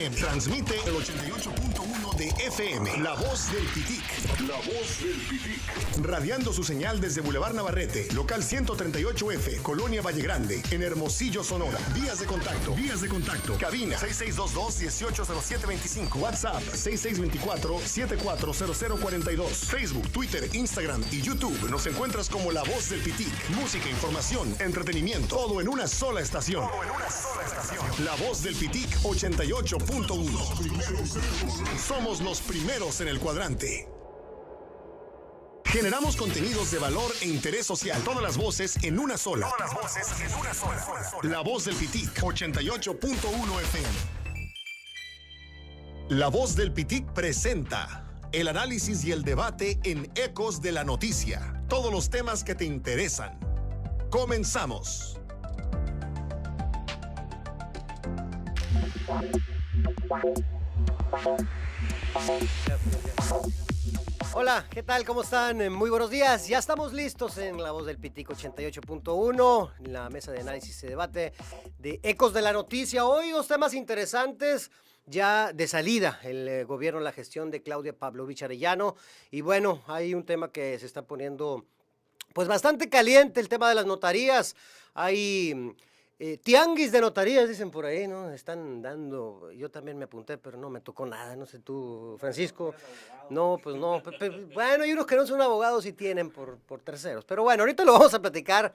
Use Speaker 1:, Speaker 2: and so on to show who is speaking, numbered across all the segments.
Speaker 1: Transmite el 88.1 de FM, La Voz del Pitic. La Voz del Pitic. Radiando su señal desde Boulevard Navarrete, local 138F, Colonia Valle Grande, en Hermosillo, Sonora. Vías de contacto. Cabina 6622-180725. WhatsApp 6624-740042. Facebook, Twitter, Instagram y YouTube. Nos encuentras como La Voz del Pitic. Música, información, entretenimiento. Todo en una sola estación. La Voz del Pitic 88.1. Somos los primeros en el cuadrante. Generamos contenidos de valor e interés social. Todas las voces en una sola. La Voz del Pitic 88.1 FM. La Voz del Pitic presenta el análisis y el debate en Ecos de la Noticia. Todos los temas que te interesan. Comenzamos.
Speaker 2: Hola, ¿qué tal? ¿Cómo están? Muy buenos días. Ya estamos listos en La Voz del Pitic 88.1, en la mesa de análisis y debate de Ecos de la Noticia. Hoy dos temas interesantes ya de salida, el gobierno, la gestión de Claudia Pavlovich Arellano. Y bueno, hay un tema que se está poniendo pues bastante caliente, el tema de las notarías. Hay tianguis de notarías, dicen por ahí, ¿no? Están dando, yo también me apunté, pero no me tocó nada, no sé tú, Francisco. No, pues no, bueno, hay unos que no son abogados y tienen por terceros. Pero bueno, ahorita lo vamos a platicar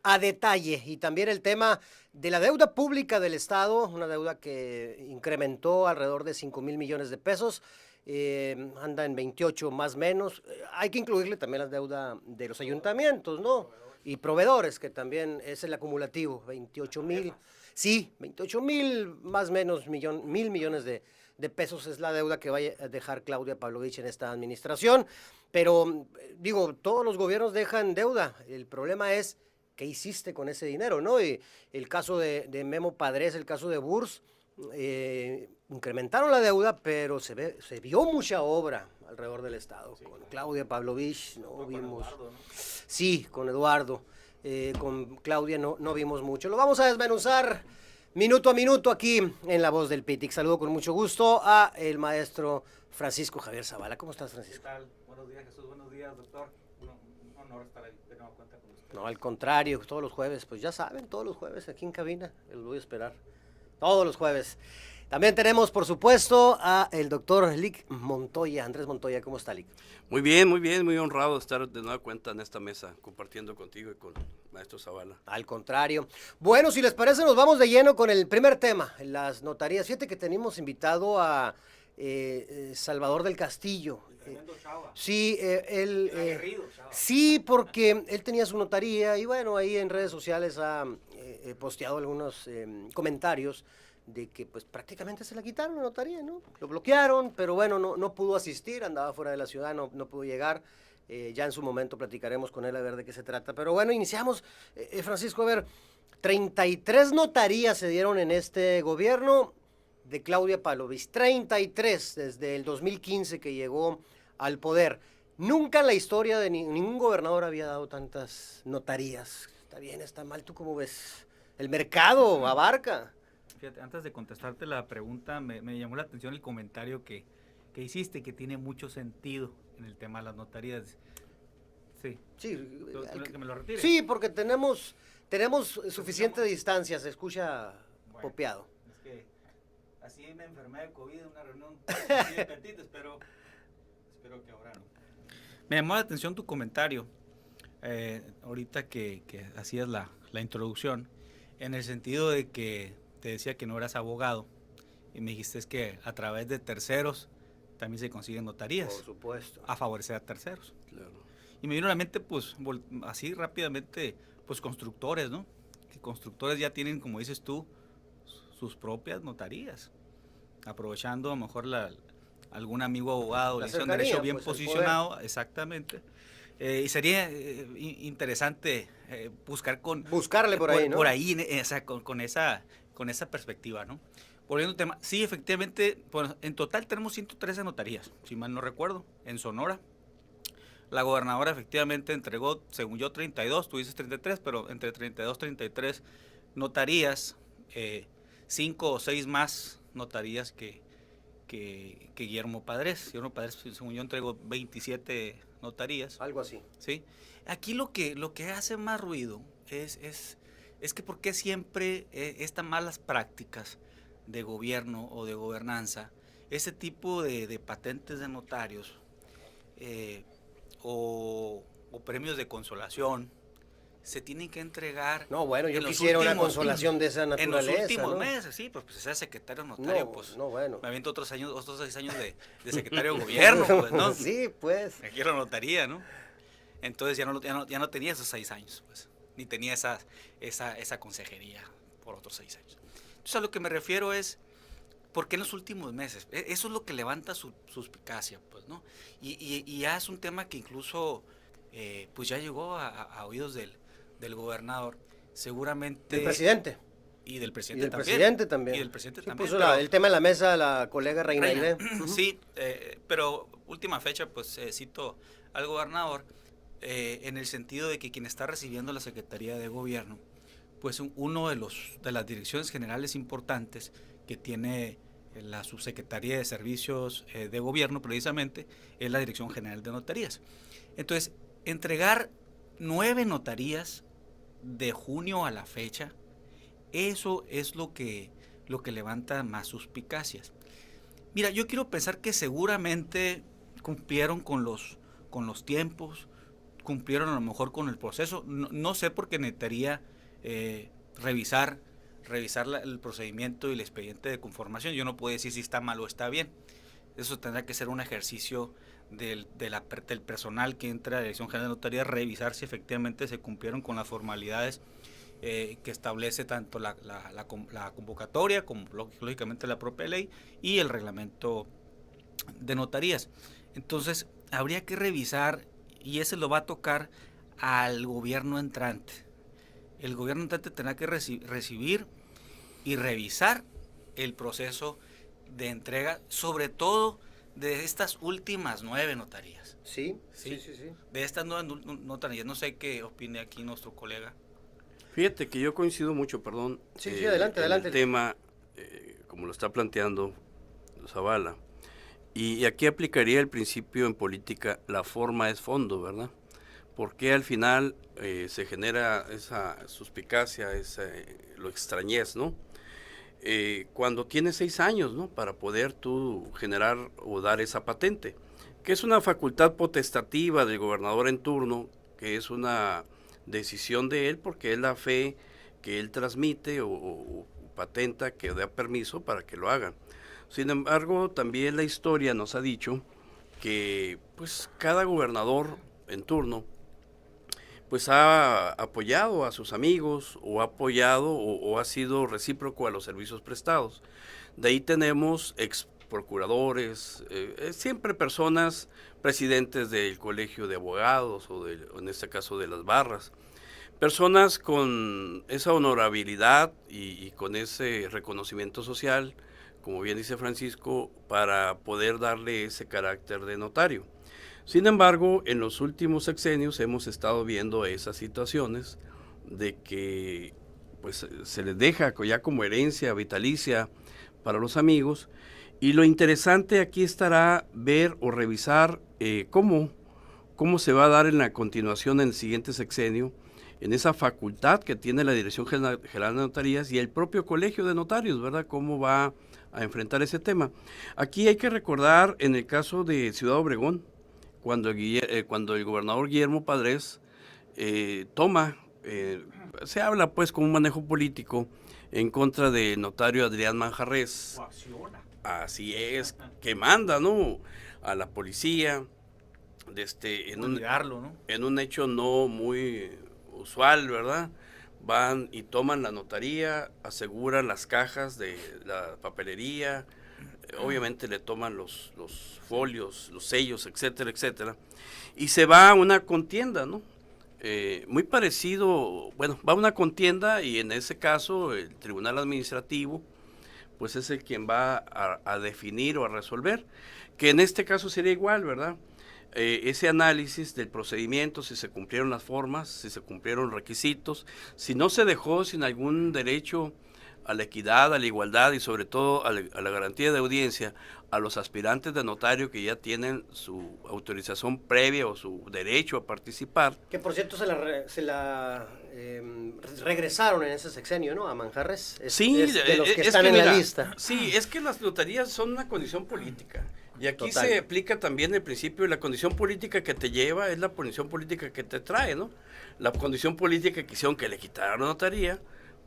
Speaker 2: a detalle. Y también el tema de la deuda pública del Estado, una deuda que incrementó alrededor de 5,000 millones de pesos. Anda en 28 más o menos. Hay que incluirle también la deuda de los ayuntamientos, ¿no? Y proveedores, que también es el acumulativo, 28,000, sí, 28,000 más o menos mil millones de pesos es la deuda que va a dejar Claudia Pavlovich en esta administración. Pero, digo, todos los gobiernos dejan deuda. El problema es, ¿qué hiciste con ese dinero, no? Y el caso de Memo Padres, el caso de Burs, incrementaron la deuda, pero se vio mucha obra alrededor del Estado. Sí. Con Claudia Pavlovich no vimos. Eduardo, ¿no? Sí, con Eduardo. Con Claudia no vimos mucho. Lo vamos a desmenuzar minuto a minuto aquí en La Voz del Pitic. Saludo con mucho gusto a el maestro Francisco Javier Zavala. ¿Cómo estás, Francisco?
Speaker 3: ¿Qué tal? Buenos días, Jesús. Buenos días, doctor. Un honor estar ahí de nueva cuenta con usted.
Speaker 2: No, al contrario, todos los jueves, pues ya saben, todos los jueves aquí en cabina, los voy a esperar. Todos los jueves. También tenemos, por supuesto, a el doctor Lic Montoya. Andrés Montoya, ¿cómo está, Lic?
Speaker 4: Muy bien, muy honrado de estar de nueva cuenta en esta mesa, compartiendo contigo y con maestro Zavala.
Speaker 2: Al contrario. Bueno, si les parece, nos vamos de lleno con el primer tema, las notarías. Fíjate que tenemos invitado a Salvador del Castillo.
Speaker 3: Tremendo chava.
Speaker 2: Sí, él...
Speaker 3: aguerrido, chava.
Speaker 2: Sí, porque él tenía su notaría y bueno, ahí en redes sociales ha posteado algunos comentarios de que pues prácticamente se la quitaron la notaría, ¿no? Lo bloquearon, pero bueno, no pudo asistir, andaba fuera de la ciudad, no pudo llegar. Ya en su momento platicaremos con él a ver de qué se trata. Pero bueno, iniciamos, Francisco, a ver, 33 notarías se dieron en este gobierno de Claudia Pavlovich, 33 desde el 2015 que llegó al poder. Nunca en la historia de ningún gobernador había dado tantas notarías. ¿Está bien, está mal? ¿Tú cómo ves? ¿El mercado abarca?
Speaker 3: Fíjate, antes de contestarte la pregunta, me llamó la atención el comentario que hiciste, que tiene mucho sentido en el tema de las notarías. Sí.
Speaker 2: Sí.
Speaker 3: Que me lo retire.
Speaker 2: Sí, porque tenemos suficiente distancia, se escucha copiado.
Speaker 3: Es que así me enfermé de COVID en una reunión de petitos, espero que ahora no. Me llamó la atención tu comentario, ahorita que hacías la introducción, en el sentido de que te decía que no eras abogado y me dijiste es que a través de terceros también se consiguen notarías.
Speaker 2: Por supuesto.
Speaker 3: A favorecer a terceros.
Speaker 4: Claro.
Speaker 3: Y me vino a la mente, pues, así rápidamente, pues, constructores, ¿no? Que constructores ya tienen, como dices tú, sus propias notarías. Aprovechando a lo mejor algún amigo abogado, le hizo un derecho bien pues, posicionado, exactamente. Y sería interesante buscarle por ahí, ¿no? Por ahí, con esa perspectiva, ¿no? Volviendo al tema, sí, efectivamente, bueno, en total tenemos 113 notarías, si mal no recuerdo, en Sonora. La gobernadora efectivamente entregó, según yo, 32, tú dices 33, pero entre 32 y 33 notarías, 5 o 6 más notarías que Guillermo Padres. Guillermo Padres, según yo, entregó 27 notarías.
Speaker 2: Algo así.
Speaker 3: ¿Sí? Aquí lo que hace más ruido es que por qué siempre estas malas prácticas de gobierno o de gobernanza, ese tipo de patentes de notarios o premios de consolación, se tienen que entregar.
Speaker 2: No, bueno, yo quisiera una consolación de esa naturaleza.
Speaker 3: En los últimos
Speaker 2: ¿no?
Speaker 3: meses, sí, pues ser secretario notario,
Speaker 2: No,
Speaker 3: pues.
Speaker 2: no, bueno.
Speaker 3: Me aviento otros 6 años de secretario de gobierno, pues, ¿no?
Speaker 2: Sí, pues.
Speaker 3: Me quiero notaría, ¿no? Entonces ya no tenía esos 6 años, pues. Ni tenía esa consejería por otros 6 años. Entonces a lo que me refiero es, ¿por qué en los últimos meses? Eso es lo que levanta su suspicacia, pues, ¿no? Y ya es un tema que incluso, pues ya llegó a oídos del gobernador, seguramente.
Speaker 2: Del presidente.
Speaker 3: Y del presidente
Speaker 2: Y del
Speaker 3: también.
Speaker 2: presidente también.
Speaker 3: Y del presidente
Speaker 2: Sí,
Speaker 3: también.
Speaker 2: puso el tema en la mesa la colega Reina Aide.
Speaker 3: Sí, pero última fecha, pues cito al gobernador en el sentido de que quien está recibiendo la Secretaría de Gobierno, pues uno de las direcciones generales importantes que tiene la Subsecretaría de Servicios de Gobierno precisamente es la Dirección General de Notarías. Entonces, entregar 9 notarías de junio a la fecha, eso es lo que levanta más suspicacias. Mira, yo quiero pensar que seguramente cumplieron con los tiempos, cumplieron a lo mejor con el proceso. No sé, porque necesitaría revisar el procedimiento y el expediente de conformación. Yo no puedo decir si está mal o está bien. Eso tendrá que ser un ejercicio del personal que entra a la Dirección General de Notaría, revisar si efectivamente se cumplieron con las formalidades que establece tanto la convocatoria como lógicamente la propia ley y el reglamento de notarías. Entonces habría que revisar, y ese lo va a tocar al gobierno entrante. El gobierno entrante tendrá que recibir y revisar el proceso de entrega, sobre todo de estas últimas 9 notarías.
Speaker 2: Sí.
Speaker 3: De estas 9 notarías. No sé qué opine aquí nuestro colega.
Speaker 4: Fíjate que yo coincido mucho,
Speaker 2: Sí, adelante.
Speaker 4: el tema, como lo está planteando Zavala. Y aquí aplicaría el principio en política, la forma es fondo, ¿verdad? Porque al final se genera esa suspicacia, lo extrañez, ¿no? Cuando tienes 6 años, ¿no? Para poder tú generar o dar esa patente, que es una facultad potestativa del gobernador en turno, que es una decisión de él, porque es la fe que él transmite o patenta, que da permiso para que lo hagan. Sin embargo, también la historia nos ha dicho que pues cada gobernador en turno pues ha apoyado a sus amigos o ha apoyado o ha sido recíproco a los servicios prestados. De ahí tenemos ex procuradores, siempre personas, presidentes del colegio de abogados o en este caso de las barras, personas con esa honorabilidad y con ese reconocimiento social, como bien dice Francisco, para poder darle ese carácter de notario. Sin embargo, en los últimos sexenios hemos estado viendo esas situaciones de que pues se les deja ya como herencia vitalicia para los amigos, y lo interesante aquí estará ver o revisar cómo se va a dar en la continuación en el siguiente sexenio, en esa facultad que tiene la Dirección General de Notarías y el propio Colegio de Notarios, ¿verdad? Cómo va a enfrentar ese tema. Aquí hay que recordar en el caso de Ciudad Obregón, cuando el gobernador Guillermo Padres toma, se habla pues con un manejo político en contra del notario Adrián Manjarres. Así es, que manda, ¿no?, a la policía, en un hecho no muy usual, ¿verdad? Van y toman la notaría, aseguran las cajas de la papelería, obviamente le toman los folios, los sellos, etcétera, etcétera, y se va a una contienda, ¿no? Muy parecido, bueno, va a una contienda y en ese caso el Tribunal Administrativo pues es el quien va a definir o a resolver, que en este caso sería igual, ¿verdad? Ese análisis del procedimiento, si se cumplieron las formas, si se cumplieron requisitos, si no se dejó sin algún derecho a la equidad, a la igualdad y sobre todo a la garantía de audiencia a los aspirantes de notario que ya tienen su autorización previa o su derecho a participar.
Speaker 2: Que por cierto regresaron en ese sexenio, ¿no? A Manjarres.
Speaker 4: Sí,
Speaker 2: es de los que están en la lista.
Speaker 4: Sí, es que las notarías son una condición política. Y aquí
Speaker 2: Total.
Speaker 4: se aplica también el principio de la condición política que te lleva, es la condición política que te trae, ¿no? La condición política que hicieron que le quitaran la notaría,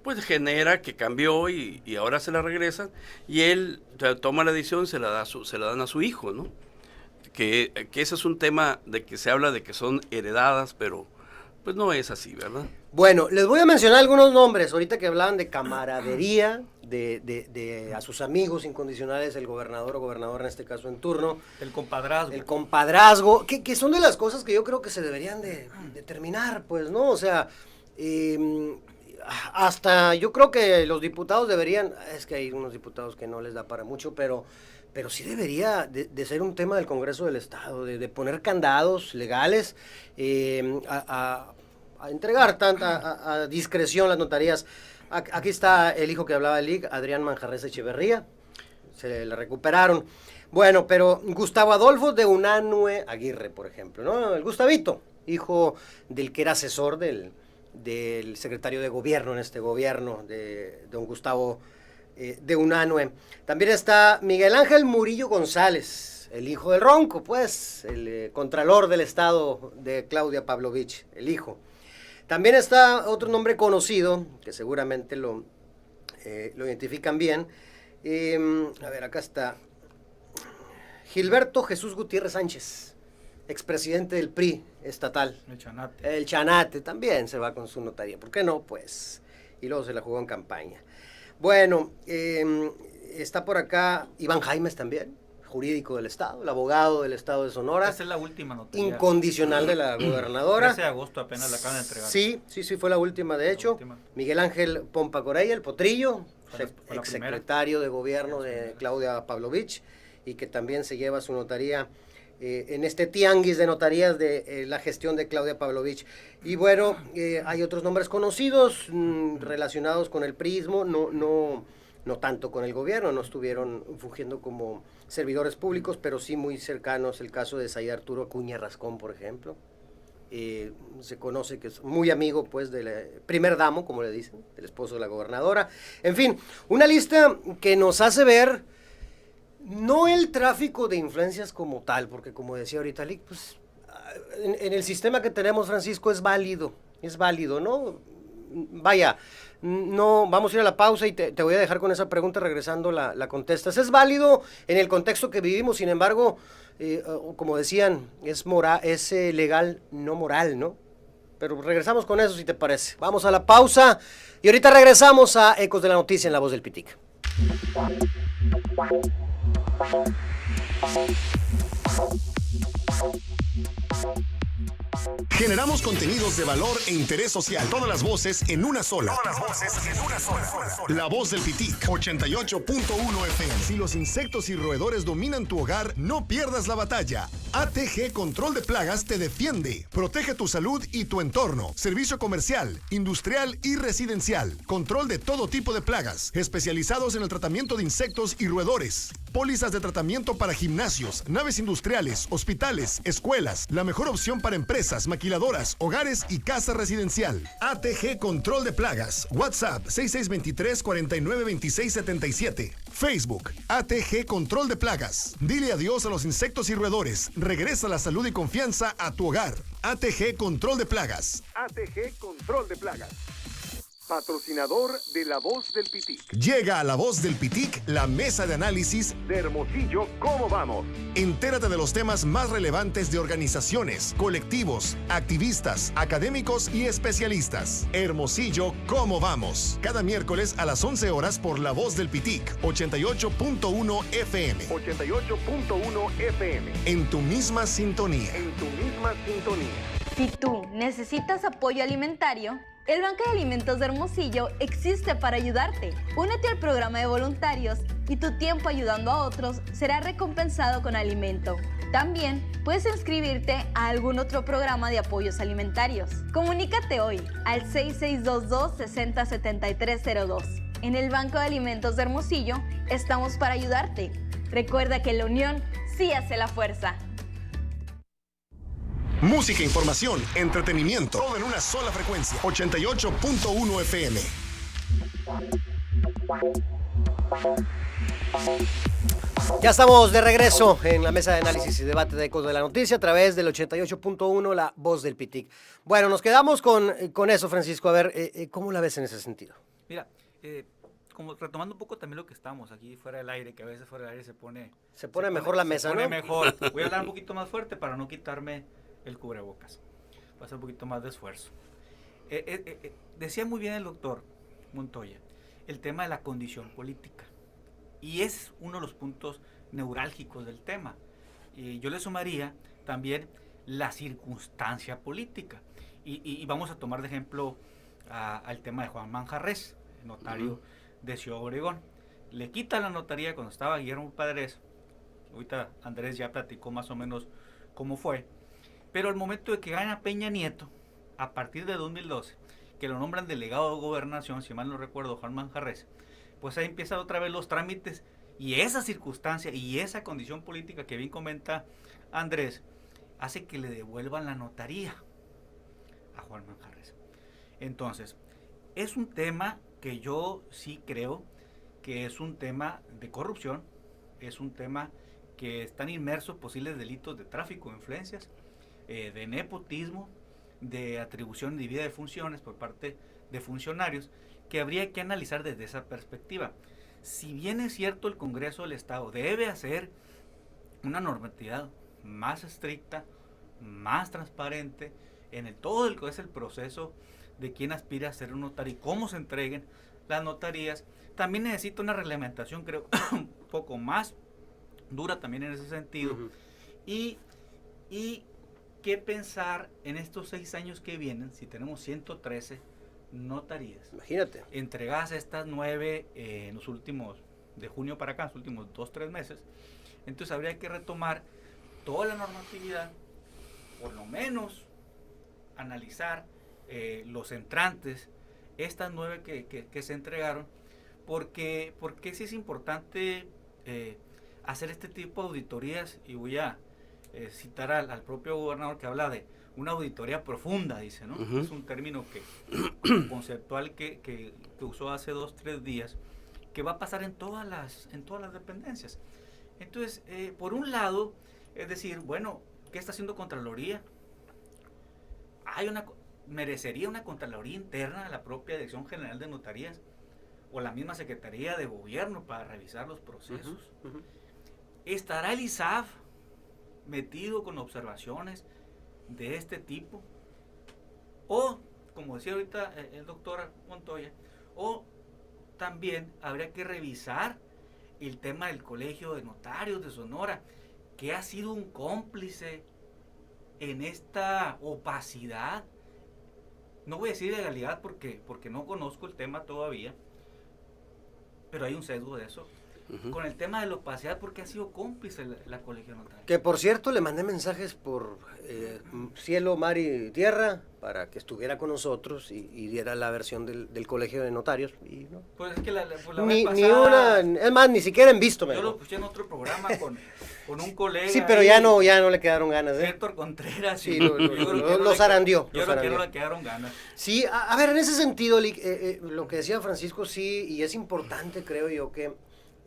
Speaker 4: pues genera que cambió y ahora se la regresan y él toma la decisión, se la dan a su hijo, ¿no? Que ese es un tema de que se habla de que son heredadas, pero pues no es así, ¿verdad?
Speaker 2: Bueno, les voy a mencionar algunos nombres, ahorita que hablaban de camaradería, de a sus amigos incondicionales, el gobernador o gobernadora en este caso en turno.
Speaker 3: El compadrazgo.
Speaker 2: El compadrazgo, que son de las cosas que yo creo que se deberían de terminar, pues, ¿no? O sea, hasta yo creo que los diputados deberían, es que hay unos diputados que no les da para mucho, pero sí debería de ser un tema del Congreso del Estado, de poner candados legales a entregar a discreción las notarías. Aquí está el hijo que hablaba el Adrián Manjarres Echeverría, se le recuperaron. Bueno, pero Gustavo Adolfo de Unanue Aguirre, por ejemplo, ¿no? El Gustavito, hijo del que era asesor del secretario de gobierno en este gobierno, de don Gustavo de Unanue. También está Miguel Ángel Murillo González, el hijo del Ronco, pues, el contralor del estado de Claudia Pavlovich, el hijo. También está otro nombre conocido, que seguramente lo identifican bien. A ver, acá está. Gilberto Jesús Gutiérrez Sánchez, expresidente del PRI estatal.
Speaker 3: El Chanate.
Speaker 2: El Chanate también se va con su notaría. ¿Por qué no? Pues. Y luego se la jugó en campaña. Bueno, está por acá Iván Jaimes también, jurídico del Estado, el abogado del Estado de Sonora.
Speaker 3: Esa es la última notaría.
Speaker 2: Incondicional de la gobernadora.
Speaker 3: 13 de agosto apenas la acaban de entregar.
Speaker 2: Sí, fue la última, de hecho.
Speaker 3: Última.
Speaker 2: Miguel Ángel Pompa Corella, el Potrillo,
Speaker 3: Fue la
Speaker 2: exsecretario de gobierno de Claudia Pavlovich, y que también se lleva su notaría en este tianguis de notarías de la gestión de Claudia Pavlovich. Y bueno, hay otros nombres conocidos relacionados con el prismo, no tanto con el gobierno, no estuvieron fungiendo como servidores públicos, pero sí muy cercanos. El caso de Said Arturo Acuña Rascón, por ejemplo. Se conoce que es muy amigo, pues, del primer damo, como le dicen, del esposo de la gobernadora. En fin, una lista que nos hace ver no el tráfico de influencias como tal, porque como decía ahorita Lick, pues, en el sistema que tenemos, Francisco, es válido, ¿no? Vaya, no, vamos a ir a la pausa y te voy a dejar con esa pregunta, regresando la contestas. Es válido en el contexto que vivimos, sin embargo, como decían, es legal, no moral, ¿no? Pero regresamos con eso, si te parece. Vamos a la pausa y ahorita regresamos a Ecos de la Noticia en La Voz del Pitic.
Speaker 1: Generamos contenidos de valor e interés social. Todas las voces en una sola. La Voz del Pitic, 88.1 FM. Si los insectos y roedores dominan tu hogar, no pierdas la batalla. ATG Control de Plagas te defiende. Protege tu salud y tu entorno. Servicio comercial, industrial y residencial. Control de todo tipo de plagas. Especializados en el tratamiento de insectos y roedores. Pólizas de tratamiento para gimnasios, naves industriales, hospitales, escuelas. La mejor opción para empresas, maquiladoras, hogares y casa residencial. ATG Control de Plagas. WhatsApp 6623-492677. Facebook ATG Control de Plagas. Dile adiós a los insectos y roedores. Regresa la salud y confianza a tu hogar. ATG Control de Plagas.
Speaker 5: ATG Control de Plagas. Patrocinador de La Voz del Pitic.
Speaker 1: Llega a La Voz del Pitic la mesa de análisis
Speaker 5: De Hermosillo, ¿cómo vamos?
Speaker 1: Entérate de los temas más relevantes de organizaciones, colectivos, activistas, académicos y especialistas. Hermosillo, ¿cómo vamos? Cada miércoles a las 11 horas por La Voz del Pitic, 88.1 FM.
Speaker 5: 88.1 FM.
Speaker 1: En tu misma sintonía.
Speaker 5: En tu misma sintonía.
Speaker 6: Si tú necesitas apoyo alimentario, el Banco de Alimentos de Hermosillo existe para ayudarte. Únete al programa de voluntarios y tu tiempo ayudando a otros será recompensado con alimento. También puedes inscribirte a algún otro programa de apoyos alimentarios. Comunícate hoy al 6622-607302 En el Banco de Alimentos de Hermosillo estamos para ayudarte. Recuerda que la unión sí hace la fuerza.
Speaker 1: Música, información, entretenimiento, todo en una sola frecuencia. 88.1 FM.
Speaker 2: Ya estamos de regreso en la mesa de análisis y debate de Ecos de la Noticia a través del 88.1, la voz del Pitic. Bueno, nos quedamos con eso, Francisco. A ver, ¿cómo la ves en ese sentido?
Speaker 3: Mira, como retomando un poco también lo que estamos aquí fuera del aire, que a veces fuera del aire se pone
Speaker 2: mejor la mesa,
Speaker 3: se pone
Speaker 2: ¿no?
Speaker 3: mejor. Voy a hablar un poquito más fuerte para no quitarme el cubrebocas. Va a hacer un poquito más de esfuerzo. Decía muy bien el doctor Montoya el tema de la condición política. Y es uno de los puntos neurálgicos del tema. Y yo le sumaría también la circunstancia política. Y vamos a tomar de ejemplo al tema de Juan Manjarrés, notario de Ciudad Obregón. Le quita la notaría cuando estaba Guillermo Padres. Ahorita Andrés ya platicó más o menos cómo fue. Pero al momento de que gana Peña Nieto, a partir de 2012, que lo nombran delegado de gobernación, si mal no recuerdo, Juan Manjarrés, pues ahí empiezan otra vez los trámites y esa circunstancia y esa condición política que bien comenta Andrés, hace que le devuelvan la notaría a Juan Manjarrés. Entonces, es un tema que yo sí creo que es un tema de corrupción, es un tema que están inmersos posibles delitos de tráfico de influencias, de nepotismo, de atribución indebida de funciones por parte de funcionarios, que habría que analizar desde esa perspectiva. Si bien es cierto, el Congreso del Estado debe hacer una normatividad más estricta, más transparente, en todo el que es el proceso de quién aspira a ser un notario y cómo se entreguen las notarías, también necesita una reglamentación, creo, un poco más dura también en ese sentido. Y qué pensar en estos 6 años que vienen, si tenemos 113 notarías.
Speaker 2: Imagínate.
Speaker 3: Entregadas estas 9 en los últimos, de junio para acá, los últimos 2-3 meses. Entonces habría que retomar toda la normatividad, por lo menos analizar los entrantes, estas 9 que se entregaron, porque sí es importante hacer este tipo de auditorías, y voy a citar al propio gobernador que habla de una auditoría profunda, dice, ¿no? Es un término conceptual que usó hace 2-3 días, que va a pasar en todas las dependencias. Entonces, por un lado, es decir, bueno, ¿qué está haciendo Contraloría? ¿Merecería una Contraloría interna a la propia Dirección General de Notarías o la misma Secretaría de Gobierno para revisar los procesos? ¿Estará el ISAF metido con observaciones de este tipo? O, como decía ahorita el doctor Montoya, o también habría que revisar el tema del Colegio de Notarios de Sonora, que ha sido un cómplice en esta opacidad. No voy a decir ilegalidad porque no conozco el tema todavía, pero hay un sesgo de eso. Con el tema de la opacidad, porque ha sido cómplice la Colegio Notario.
Speaker 2: Que por cierto, le mandé mensajes por cielo, mar y tierra para que estuviera con nosotros y diera la versión del Colegio de Notarios. Y no.
Speaker 3: Pues es que la vez
Speaker 2: ni
Speaker 3: pasada,
Speaker 2: una, es más, ni siquiera en visto.
Speaker 3: Yo lo puse en otro programa con un colega.
Speaker 2: Sí, pero ya no le quedaron ganas.
Speaker 3: Héctor Contreras.
Speaker 2: Sí, lo zarandeó.
Speaker 3: Yo creo que no le quedaron ganas.
Speaker 2: Sí, a ver, en ese sentido, lo que decía Francisco, sí, y es importante, creo yo, que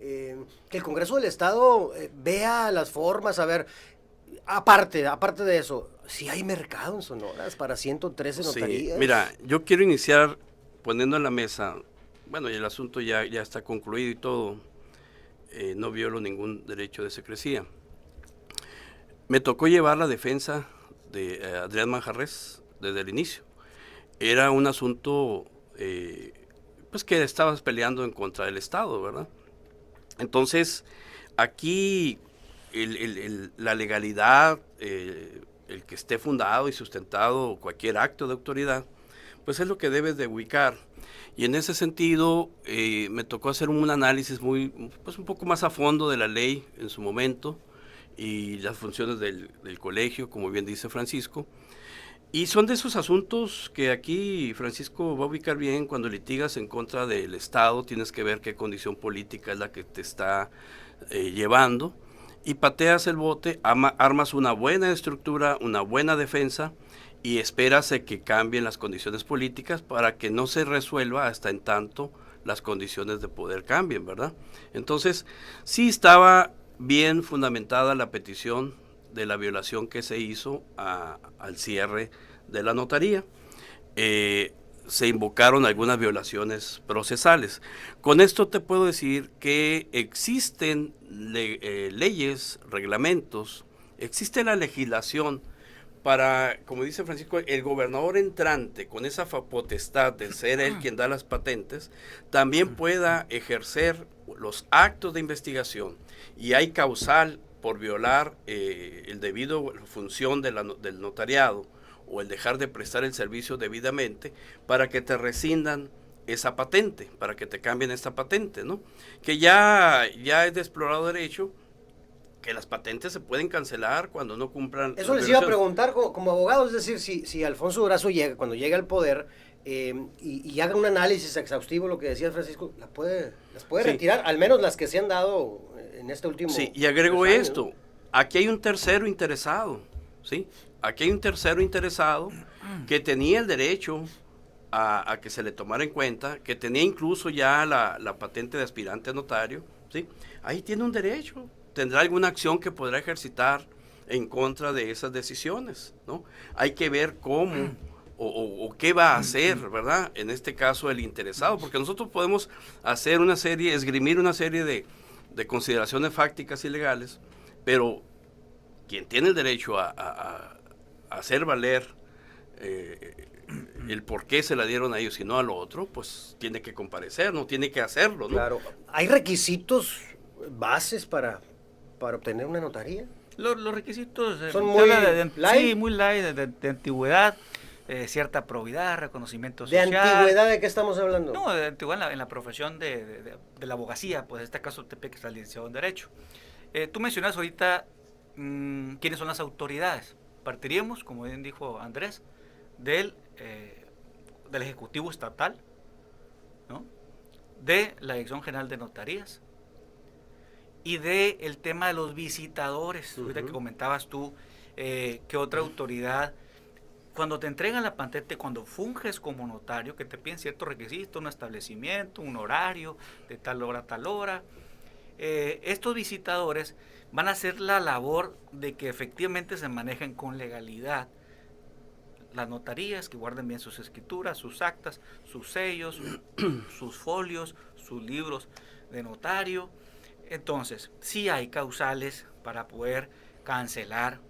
Speaker 2: el Congreso del Estado vea las formas, a ver, aparte de eso, si hay mercado en Sonoras para 113 notarías.
Speaker 4: Sí, mira, yo quiero iniciar poniendo en la mesa, bueno, y el asunto ya está concluido y todo, no violo ningún derecho de secrecía. Me tocó llevar la defensa de Adrián Manjarrés desde el inicio. Era un asunto, pues que estabas peleando en contra del Estado, ¿verdad? Entonces, aquí la legalidad, el que esté fundado y sustentado cualquier acto de autoridad, pues es lo que debes de ubicar. Y en ese sentido, me tocó hacer un análisis pues un poco más a fondo de la ley en su momento y las funciones del colegio, como bien dice Francisco. Y son de esos asuntos que aquí Francisco va a ubicar bien. Cuando litigas en contra del Estado, tienes que ver qué condición política es la que te está llevando, y pateas el bote, armas una buena estructura, una buena defensa, y esperas a que cambien las condiciones políticas para que no se resuelva hasta en tanto las condiciones de poder cambien, ¿verdad? Entonces, sí estaba bien fundamentada la petición de la violación que se hizo al cierre de la notaría. Se invocaron algunas violaciones procesales. Con esto te puedo decir que existen leyes, reglamentos, existe la legislación para, como dice Francisco, el gobernador entrante, con esa potestad de ser él quien da las patentes, también pueda ejercer los actos de investigación, y hay causal por violar el debido función del notariado, o el dejar de prestar el servicio debidamente, para que te rescindan esa patente, para que te cambien esta patente, ¿no? Que ya es de explorado derecho, que las patentes se pueden cancelar cuando no cumplan.
Speaker 2: Eso les iba a preguntar como abogado, es decir, si Alfonso Durazo cuando llega al poder y haga un análisis exhaustivo, lo que decía Francisco, las puede retirar, al menos las que se han dado en este último.
Speaker 4: Sí, y agrego esto, ¿no? Aquí hay un tercero interesado, ¿sí? Aquí hay un tercero interesado que tenía el derecho a que se le tomara en cuenta, que tenía incluso ya la patente de aspirante a notario, ¿sí? Ahí tiene un derecho, tendrá alguna acción que podrá ejercitar en contra de esas decisiones, ¿no? Hay que ver cómo o qué va a hacer, ¿verdad? En este caso el interesado, porque nosotros podemos esgrimir una serie de consideraciones fácticas y legales, pero quien tiene el derecho a hacer valer el por qué se la dieron a ellos y no al otro, pues tiene que comparecer, no tiene que hacerlo, ¿no?
Speaker 2: Claro. ¿Hay requisitos bases para obtener una notaría?
Speaker 3: Los requisitos
Speaker 2: son muy light.
Speaker 3: Sí, muy light, de antigüedad, cierta probidad, reconocimiento social.
Speaker 2: ¿De antigüedad de qué estamos hablando?
Speaker 3: No, de antigüedad en la profesión de la abogacía, pues en este caso te está licenciado en Derecho. Tú mencionas ahorita quiénes son las autoridades. Partiríamos, como bien dijo Andrés, del Ejecutivo Estatal, ¿no? De la Dirección General de Notarías y del tema de los visitadores. Ahorita que comentabas tú que otra autoridad, cuando te entregan la patente, cuando funges como notario, que te piden ciertos requisitos, un establecimiento, un horario, de tal hora a tal hora, estos visitadores van a hacer la labor de que efectivamente se manejen con legalidad las notarías, que guarden bien sus escrituras, sus actas, sus sellos, sus folios, sus libros de notario. Entonces, sí hay causales para poder cancelar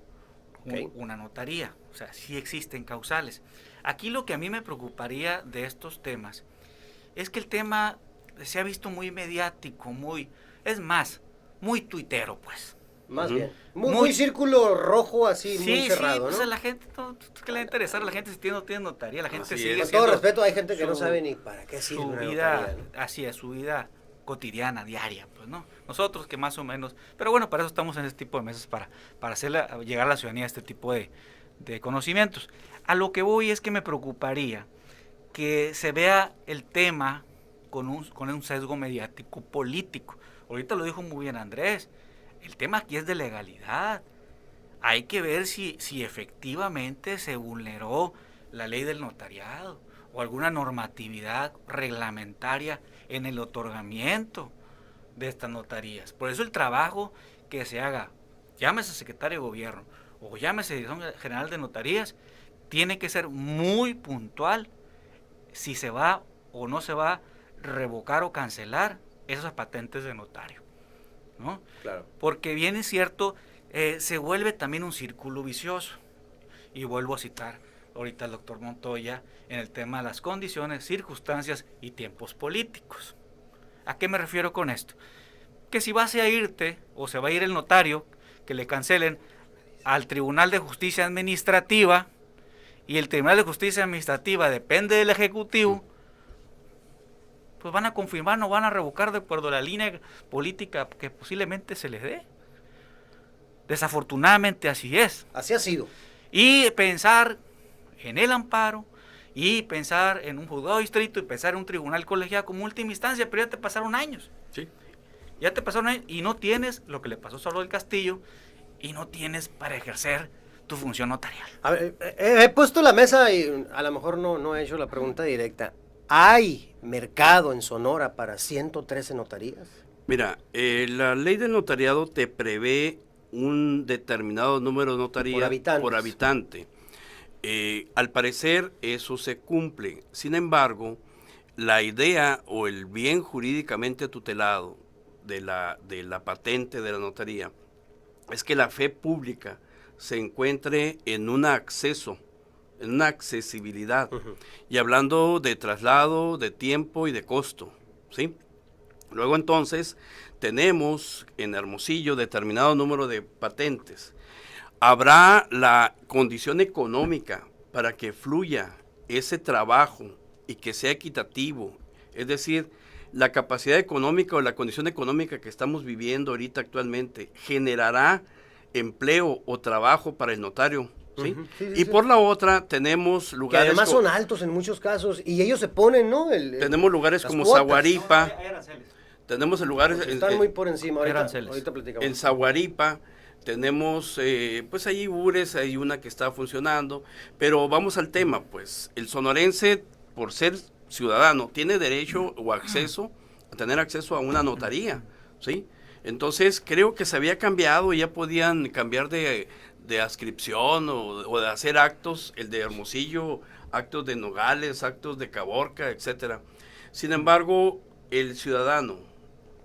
Speaker 3: una notaría, o sea, sí existen causales. Aquí lo que a mí me preocuparía de estos temas es que el tema se ha visto muy mediático, muy tuitero, pues.
Speaker 2: Más bien. Muy círculo rojo así,
Speaker 3: sí,
Speaker 2: muy cerrado,
Speaker 3: ¿no?
Speaker 2: Pues
Speaker 3: a la gente, ¿qué le va a interesar? A la gente si tiene o no tiene notaría, la gente
Speaker 4: Así
Speaker 3: sigue
Speaker 2: Con
Speaker 3: haciendo
Speaker 2: todo respeto, hay gente que no sabe ni para qué sirve
Speaker 3: su
Speaker 2: una
Speaker 3: vida,
Speaker 2: notaría, ¿no?
Speaker 3: así es, su vida cotidiana, diaria, pues, ¿no? Nosotros que más o menos, pero bueno, para eso estamos en este tipo de mesas, para llegar a la ciudadanía este tipo de conocimientos. A lo que voy es que me preocuparía que se vea el tema con un sesgo mediático político. Ahorita lo dijo muy bien Andrés, el tema aquí es de legalidad. Hay que ver si efectivamente se vulneró la ley del notariado o alguna normatividad reglamentaria en el otorgamiento de estas notarías. Por eso el trabajo que se haga, llámese secretario de gobierno o llámese Dirección General de Notarías, tiene que ser muy puntual si se va o no se va a revocar o cancelar esas patentes de notario, ¿no?
Speaker 2: Claro.
Speaker 3: Porque bien es cierto, se vuelve también un círculo vicioso. Y vuelvo a citar ahorita al doctor Montoya en el tema de las condiciones, circunstancias y tiempos políticos. ¿A qué me refiero con esto? Que si vas a irte o se va a ir el notario, que le cancelen al Tribunal de Justicia Administrativa, y el Tribunal de Justicia Administrativa depende del Ejecutivo, pues van a confirmar, no van a revocar de acuerdo a la línea política que posiblemente se les dé. Desafortunadamente así es.
Speaker 2: Así ha sido.
Speaker 3: Y pensar en el amparo y pensar en un juzgado de distrito y pensar en un tribunal colegiado como última instancia, pero ya te pasaron años.
Speaker 4: Sí.
Speaker 3: Ya te pasaron años y no tienes lo que le pasó a Salvador del Castillo y no tienes para ejercer tu función notarial.
Speaker 2: A ver, he puesto la mesa y a lo mejor no he hecho la pregunta directa. ¿Hay mercado en Sonora para 113 notarías?
Speaker 4: Mira, la ley del notariado te prevé un determinado número de notarías por habitante. Al parecer eso se cumple. Sin embargo, la idea o el bien jurídicamente tutelado de la patente de la notaría es que la fe pública se encuentre en un acceso, en una accesibilidad. Y hablando de traslado, de tiempo y de costo, ¿sí? Luego entonces tenemos en Hermosillo determinado número de patentes. Habrá la condición económica para que fluya ese trabajo y que sea equitativo. Es decir, la capacidad económica o la condición económica que estamos viviendo ahorita actualmente generará empleo o trabajo para el notario. ¿Sí? Y por la otra tenemos lugares...
Speaker 2: Que además son altos en muchos casos y ellos se ponen, ¿no?
Speaker 4: Tenemos lugares como
Speaker 2: cuotas.
Speaker 4: Zaguaripa. Tenemos lugares...
Speaker 2: Están muy por encima, ahorita platicamos.
Speaker 4: En Zaguaripa tenemos, pues ahí Ures, hay una que está funcionando, pero vamos al tema, pues el sonorense, por ser ciudadano, tiene derecho o acceso a tener acceso a una notaría, ¿sí? Entonces creo que se había cambiado y ya podían cambiar de adscripción o de hacer actos, el de Hermosillo, actos de Nogales, actos de Caborca, etcétera. Sin embargo, el ciudadano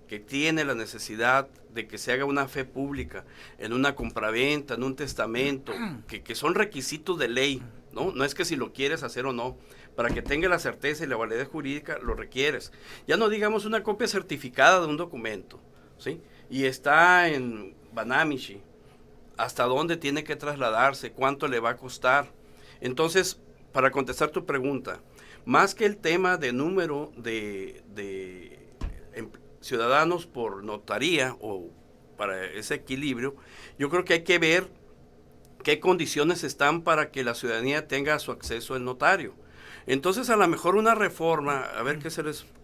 Speaker 4: que tiene la necesidad de que se haga una fe pública en una compraventa, en un testamento, que son requisitos de ley, ¿no? No es que si lo quieres hacer o no, para que tenga la certeza y la validez jurídica lo requieres. Ya no digamos una copia certificada de un documento, ¿sí? Y está en Banamichi, hasta dónde tiene que trasladarse, cuánto le va a costar. Entonces, para contestar tu pregunta, más que el tema de número de ciudadanos por notaría o para ese equilibrio, yo creo que hay que ver qué condiciones están para que la ciudadanía tenga su acceso al notario. Entonces, a lo mejor una reforma, a ver qué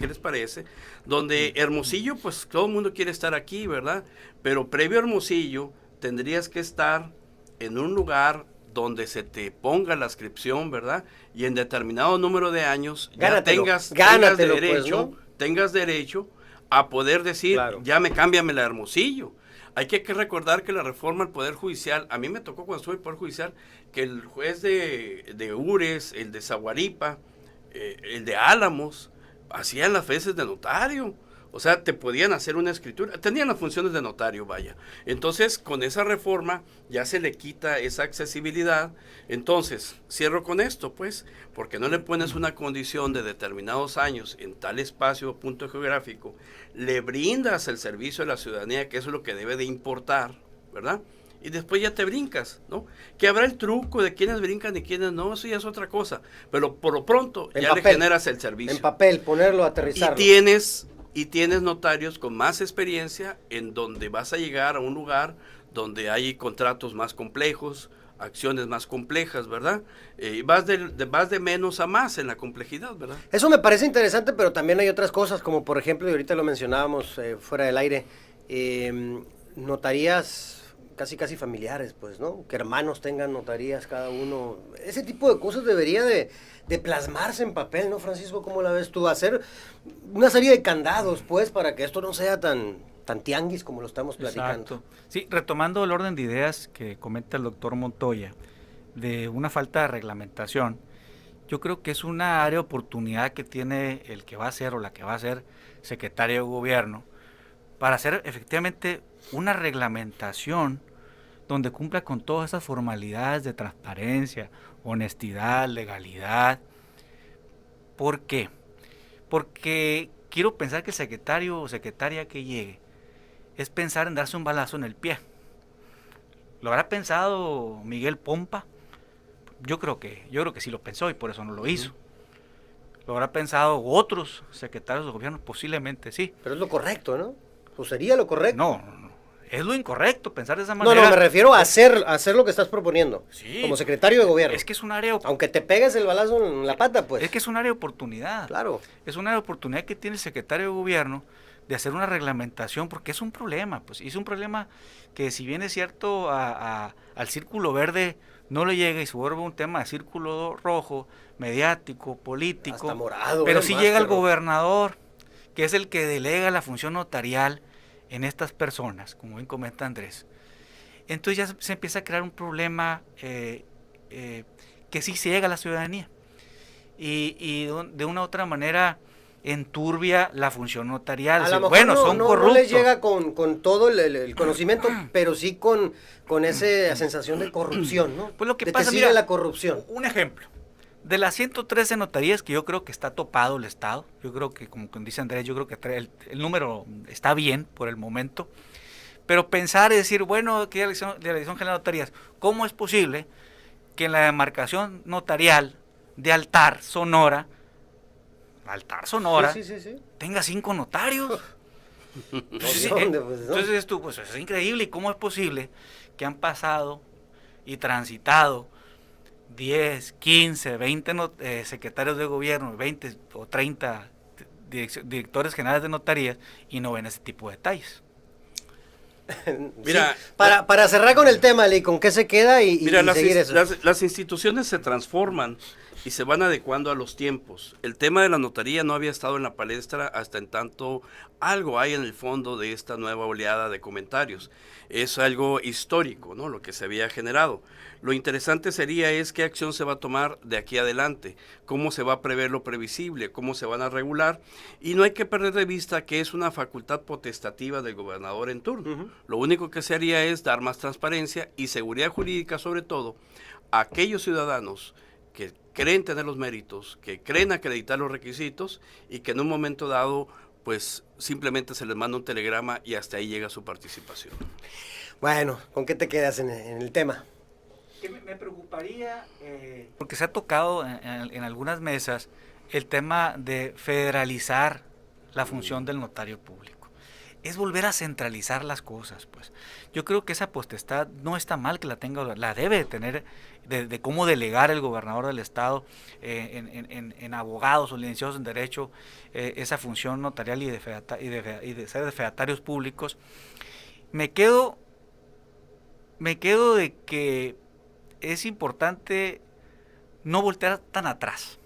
Speaker 4: les parece, donde Hermosillo, pues todo el mundo quiere estar aquí, ¿verdad? Pero previo a Hermosillo, tendrías que estar en un lugar donde se te ponga la inscripción, ¿verdad? Y en determinado número de años ya tengas derecho, pues, ¿no? Tengas derecho a poder decir, claro, cámbiame la Hermosillo. Hay que recordar que la reforma al Poder Judicial, a mí me tocó cuando estuve en el Poder Judicial, que el juez de Ures, el de Zaguaripa, el de Álamos, hacían las veces de notario. O sea, te podían hacer una escritura, tenían las funciones de notario, vaya. Entonces, con esa reforma ya se le quita esa accesibilidad. Entonces, cierro con esto, pues, porque no le pones una condición de determinados años en tal espacio o punto geográfico, le brindas el servicio a la ciudadanía, que eso es lo que debe de importar, ¿verdad? Y después ya te brincas, ¿no? Que habrá el truco de quiénes brincan y quiénes no, eso ya es otra cosa. Pero por lo pronto ya le generas el servicio.
Speaker 2: En papel, ponerlo, aterrizarlo.
Speaker 4: Y tienes notarios con más experiencia en donde vas a llegar a un lugar donde hay contratos más complejos, acciones más complejas, ¿verdad? Vas de menos a más en la complejidad, ¿verdad?
Speaker 2: Eso me parece interesante, pero también hay otras cosas, como por ejemplo, y ahorita lo mencionábamos fuera del aire, notarías casi familiares, pues, ¿no? Que hermanos tengan notarías cada uno. Ese tipo de cosas debería de plasmarse en papel, ¿no, Francisco? ¿Cómo la ves tú? Hacer una serie de candados, pues, para que esto no sea tan tianguis como lo estamos platicando.
Speaker 3: Exacto. Sí, retomando el orden de ideas que comenta el doctor Montoya, de una falta de reglamentación, yo creo que es una área de oportunidad que tiene el que va a ser o la que va a ser secretario de gobierno para hacer efectivamente una reglamentación donde cumpla con todas esas formalidades de transparencia, honestidad, legalidad. ¿Por qué? Porque quiero pensar que el secretario o secretaria que llegue es pensar en darse un balazo en el pie. ¿Lo habrá pensado Miguel Pompa? Yo creo que sí lo pensó y por eso no lo hizo. ¿Lo habrá pensado otros secretarios de gobierno? Posiblemente sí.
Speaker 2: Pero es lo correcto, ¿no? ¿O sería lo correcto?
Speaker 3: No. Es lo incorrecto pensar de esa
Speaker 2: No,
Speaker 3: manera.
Speaker 2: me refiero a hacer lo que estás proponiendo.
Speaker 3: Sí.
Speaker 2: Como secretario de gobierno.
Speaker 3: Es que es un área...
Speaker 2: Aunque te pegues el balazo en la pata, pues.
Speaker 3: Es que es un área de oportunidad.
Speaker 2: Claro.
Speaker 3: Es una oportunidad que tiene el secretario de gobierno de hacer una reglamentación, porque es un problema, pues. Y es un problema que, si bien es cierto, al círculo verde no le llega y se vuelve un tema de círculo rojo, mediático, político.
Speaker 2: Hasta morado.
Speaker 3: Pero sí llega el gobernador, que es el que delega la función notarial en estas personas, como bien comenta Andrés. Entonces ya se empieza a crear un problema que sí se llega a la ciudadanía. Y de una u otra manera enturbia la función notarial.
Speaker 2: A lo mejor
Speaker 3: bueno, son corruptos.
Speaker 2: No les llega con todo el conocimiento, pero sí con esa sensación de corrupción, ¿no?
Speaker 3: Pues lo que
Speaker 2: de
Speaker 3: pasa,
Speaker 2: que
Speaker 3: mira,
Speaker 2: sigue la corrupción.
Speaker 3: Un ejemplo. De las 113 notarías que yo creo que está topado el Estado, yo creo que, como dice Andrés, yo creo que el número está bien por el momento, pero pensar y decir, bueno, que de la Dirección General de Notarías, ¿cómo es posible que en la demarcación notarial de Altar, Sonora,
Speaker 2: Sí.
Speaker 3: tenga 5 notarios? Entonces,
Speaker 2: ¿Dónde?
Speaker 3: entonces tú, pues es increíble. ¿Y cómo es posible que han pasado y transitado 10, 15, 20 secretarios de gobierno, 20 o 30 directores generales de notarías y no ven ese tipo de detalles?
Speaker 4: Mira,
Speaker 2: sí, para cerrar con el tema, Lee, ¿con qué se queda y seguir eso?
Speaker 4: Las instituciones se transforman y se van adecuando a los tiempos. El tema de la notaría no había estado en la palestra hasta en tanto algo hay en el fondo de esta nueva oleada de comentarios. Es algo histórico, ¿no? Lo que se había generado. Lo interesante sería es qué acción se va a tomar de aquí adelante, cómo se va a prever lo previsible, cómo se van a regular, y no hay que perder de vista que es una facultad potestativa del gobernador en turno. Lo único que se haría es dar más transparencia y seguridad jurídica, sobre todo a aquellos ciudadanos que creen tener los méritos, que creen acreditar los requisitos y que en un momento dado pues simplemente se les manda un telegrama y hasta ahí llega su participación.
Speaker 2: Bueno, ¿con qué te quedas en el tema?
Speaker 3: Que me preocuparía, porque se ha tocado en algunas mesas el tema de federalizar la función del notario público. Es volver a centralizar las cosas, pues. Yo creo que esa potestad no está mal que la tenga, la debe de tener, de cómo delegar el gobernador del estado en abogados o licenciados en derecho, esa función notarial y de ser de fedatarios públicos. Me quedo de que es importante no voltear tan atrás.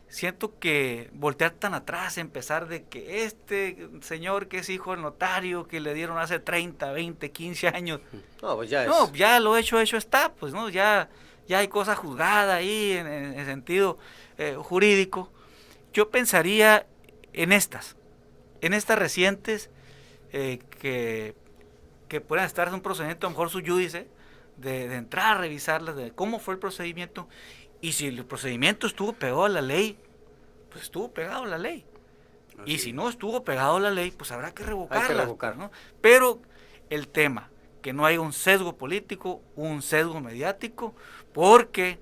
Speaker 3: Siento que voltear tan atrás, empezar de que este señor que es hijo del notario, que le dieron hace 30, 20, 15 años.
Speaker 2: No, pues ya
Speaker 3: No, ya lo hecho está, pues no, ya hay cosa juzgada ahí en el sentido jurídico. Yo pensaría en estas recientes que puedan estar en un procedimiento, a lo mejor su júdice, de entrar a revisarlas, de cómo fue el procedimiento. Y si el procedimiento estuvo pegado a la ley, pues estuvo pegado a la ley.
Speaker 4: Así.
Speaker 3: Y si no estuvo pegado a la ley, pues habrá que revocarla.
Speaker 2: Hay que revocar.
Speaker 3: ¿no? Pero el tema, que no haya un sesgo político, un sesgo mediático, porque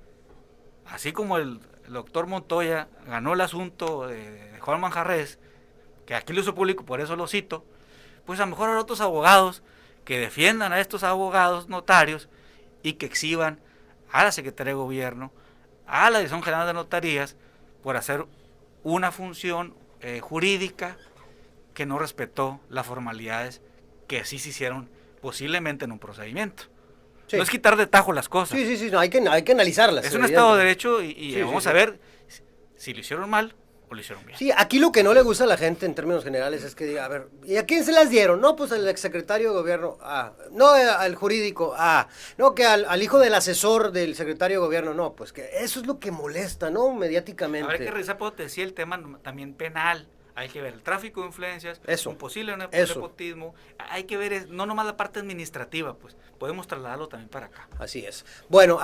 Speaker 3: así como el doctor Montoya ganó el asunto de Juan Manjarrés, que aquí lo hizo público, por eso lo cito, pues a lo mejor habrá otros abogados que defiendan a estos abogados notarios y que exhiban a la Secretaría de Gobierno, a la Dirección General de Notarías, por hacer una función jurídica que no respetó las formalidades que sí se hicieron posiblemente en un procedimiento.
Speaker 2: Sí.
Speaker 3: No es quitar de tajo las cosas.
Speaker 2: Sí, no, hay que analizarlas.
Speaker 3: Es un Estado de Derecho y
Speaker 2: Sí,
Speaker 3: vamos
Speaker 2: sí.
Speaker 3: a ver si lo hicieron mal o lo hicieron bien.
Speaker 2: Sí, aquí lo que no le gusta a la gente en términos generales es que diga, a ver, ¿y a quién se las dieron? No, pues al exsecretario de gobierno, no al jurídico, no, que al hijo del asesor del secretario de gobierno, no, pues que eso es lo que molesta, ¿no? Mediáticamente.
Speaker 3: Habrá que revisar, pero te decía, el tema también penal. Hay que ver el tráfico de influencias,
Speaker 2: Eso.
Speaker 3: un posible
Speaker 2: Eso.
Speaker 3: nepotismo. Hay que ver, no nomás la parte administrativa, pues podemos trasladarlo también para acá.
Speaker 2: Así es. Bueno,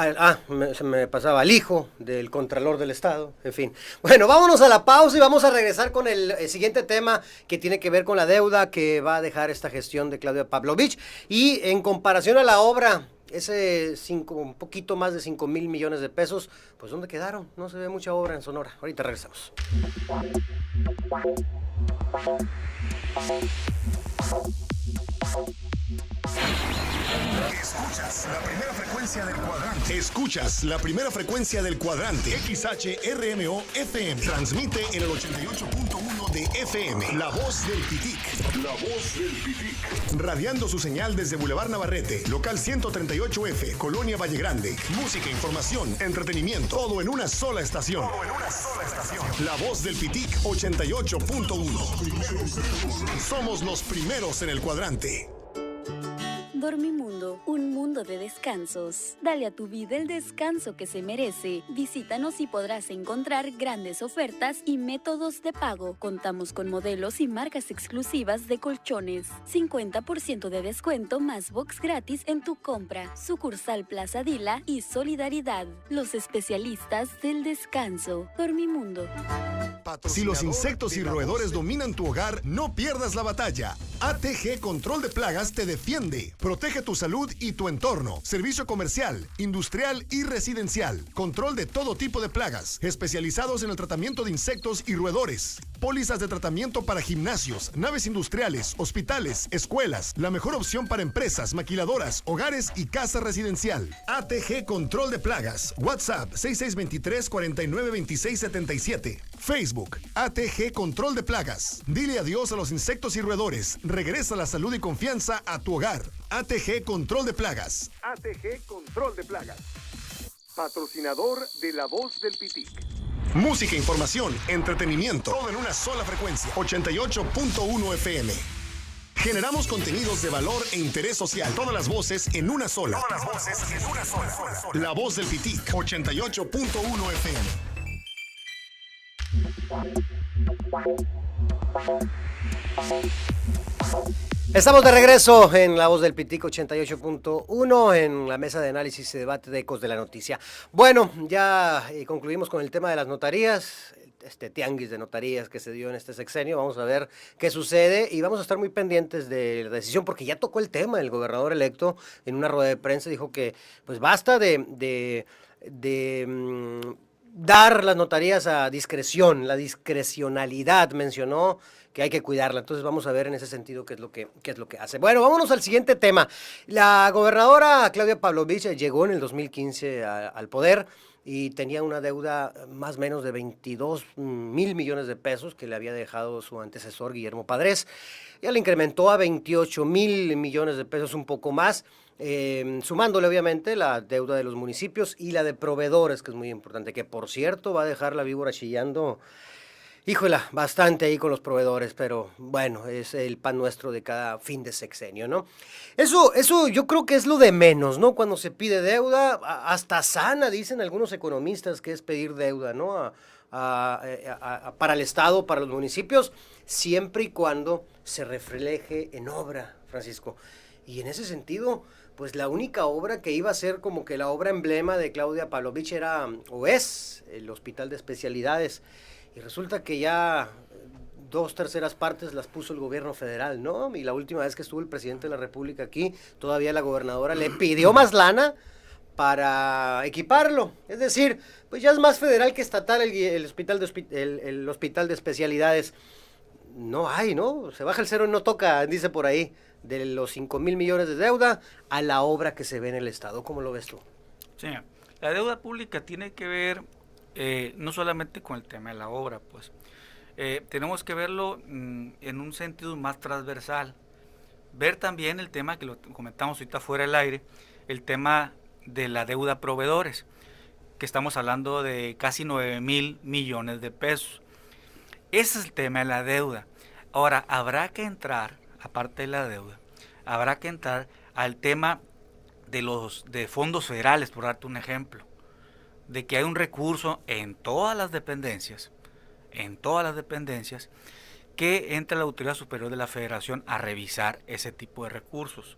Speaker 2: se me pasaba al hijo del Contralor del Estado, en fin. Bueno, vámonos a la pausa y vamos a regresar con el siguiente tema que tiene que ver con la deuda que va a dejar esta gestión de Claudia Pavlovich. Y en comparación a la obra, un poquito más de 5,000 millones de pesos, pues ¿dónde quedaron? No se ve mucha obra en Sonora. Ahorita regresamos.
Speaker 1: Escuchas la primera frecuencia del cuadrante. Escuchas la primera frecuencia del cuadrante. XHRMO FM. Transmite en el 88.1 de FM. La voz del Pitic. La voz del Pitic. Radiando su señal desde Boulevard Navarrete, local 138F, Colonia Valle Grande. Música, información, entretenimiento. Todo en una sola estación. La voz del Pitic 88.1. Somos los primeros en el cuadrante.
Speaker 7: Dormimundo, un mundo de descansos. Dale a tu vida el descanso que se merece. Visítanos y podrás encontrar grandes ofertas y métodos de pago. Contamos con modelos y marcas exclusivas de colchones. 50% de descuento más box gratis en tu compra. Sucursal Plaza Dila y Solidaridad. Los especialistas del descanso. Dormimundo.
Speaker 1: Si los insectos y roedores dominan tu hogar, no pierdas la batalla. ATG Control de Plagas te defiende. Protege tu salud y tu entorno. Servicio comercial, industrial y residencial. Control de todo tipo de plagas. Especializados en el tratamiento de insectos y roedores. Pólizas de tratamiento para gimnasios, naves industriales, hospitales, escuelas. La mejor opción para empresas, maquiladoras, hogares y casa residencial. ATG Control de Plagas. WhatsApp 6623-492677. Facebook ATG Control de Plagas. Dile adiós a los insectos y roedores. Regresa la salud y confianza a tu hogar. ATG Control de Plagas.
Speaker 5: ATG Control de Plagas. Patrocinador de La Voz del Pitic.
Speaker 1: Música, información, entretenimiento. Todo en una sola frecuencia. 88.1 FM. Generamos contenidos de valor e interés social. Todas las voces en una sola. La Voz del Pitic 88.1 FM.
Speaker 2: Estamos de regreso en La Voz del Pitic 88.1 en la mesa de análisis y debate de Ecos de la Noticia. Bueno, ya concluimos con el tema de las notarías, este tianguis de notarías que se dio en este sexenio. Vamos a ver qué sucede y vamos a estar muy pendientes de la decisión porque ya tocó el tema. El gobernador electo en una rueda de prensa dijo que pues basta de dar las notarías a discreción, la discrecionalidad, mencionó que hay que cuidarla. Entonces vamos a ver en ese sentido qué es lo que hace. Bueno, vámonos al siguiente tema. La gobernadora Claudia Pavlovich llegó en el 2015 al poder y tenía una deuda más o menos de 22,000 millones de pesos que le había dejado su antecesor Guillermo Padres. Ya le incrementó a 28,000 millones de pesos, un poco más, sumándole obviamente la deuda de los municipios y la de proveedores, que es muy importante, que por cierto va a dejar la víbora chillando, híjola, bastante ahí con los proveedores, pero bueno, es el pan nuestro de cada fin de sexenio, ¿no? Eso yo creo que es lo de menos, ¿no? Cuando se pide deuda, hasta sana, dicen algunos economistas, que es pedir deuda, ¿no? Para el Estado, para los municipios, siempre y cuando se refleje en obra, Francisco. Y en ese sentido, pues la única obra que iba a ser como que la obra emblema de Claudia Pavlovich era, o es, el Hospital de Especialidades. Y resulta que ya 2/3 partes las puso el gobierno federal, ¿no? Y la última vez que estuvo el presidente de la República aquí, todavía la gobernadora le pidió más lana para equiparlo. Es decir, pues ya es más federal que estatal el Hospital de Especialidades. No hay, ¿no? Se baja el cero y no toca, dice por ahí, de los 5,000 millones de deuda a la obra que se ve en el Estado. ¿Cómo lo ves tú?
Speaker 3: Sí, la deuda pública tiene que ver no solamente con el tema de la obra, pues tenemos que verlo en un sentido más transversal. Ver también el tema que lo comentamos ahorita fuera del aire, el tema de la deuda a proveedores, que estamos hablando de casi 9,000 millones de pesos. Ese es el tema de la deuda. Ahora, habrá que entrar, aparte de la deuda, habrá que entrar al tema de fondos federales, por darte un ejemplo, de que hay un recurso en todas las dependencias, que entra la Autoridad Superior de la Federación a revisar ese tipo de recursos,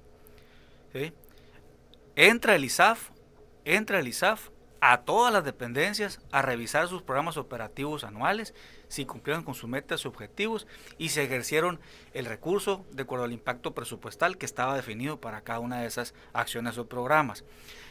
Speaker 3: ¿sí? Entra el ISAF a todas las dependencias a revisar sus programas operativos anuales, si cumplieron con sus metas y objetivos y se ejercieron el recurso de acuerdo al impacto presupuestal que estaba definido para cada una de esas acciones o programas.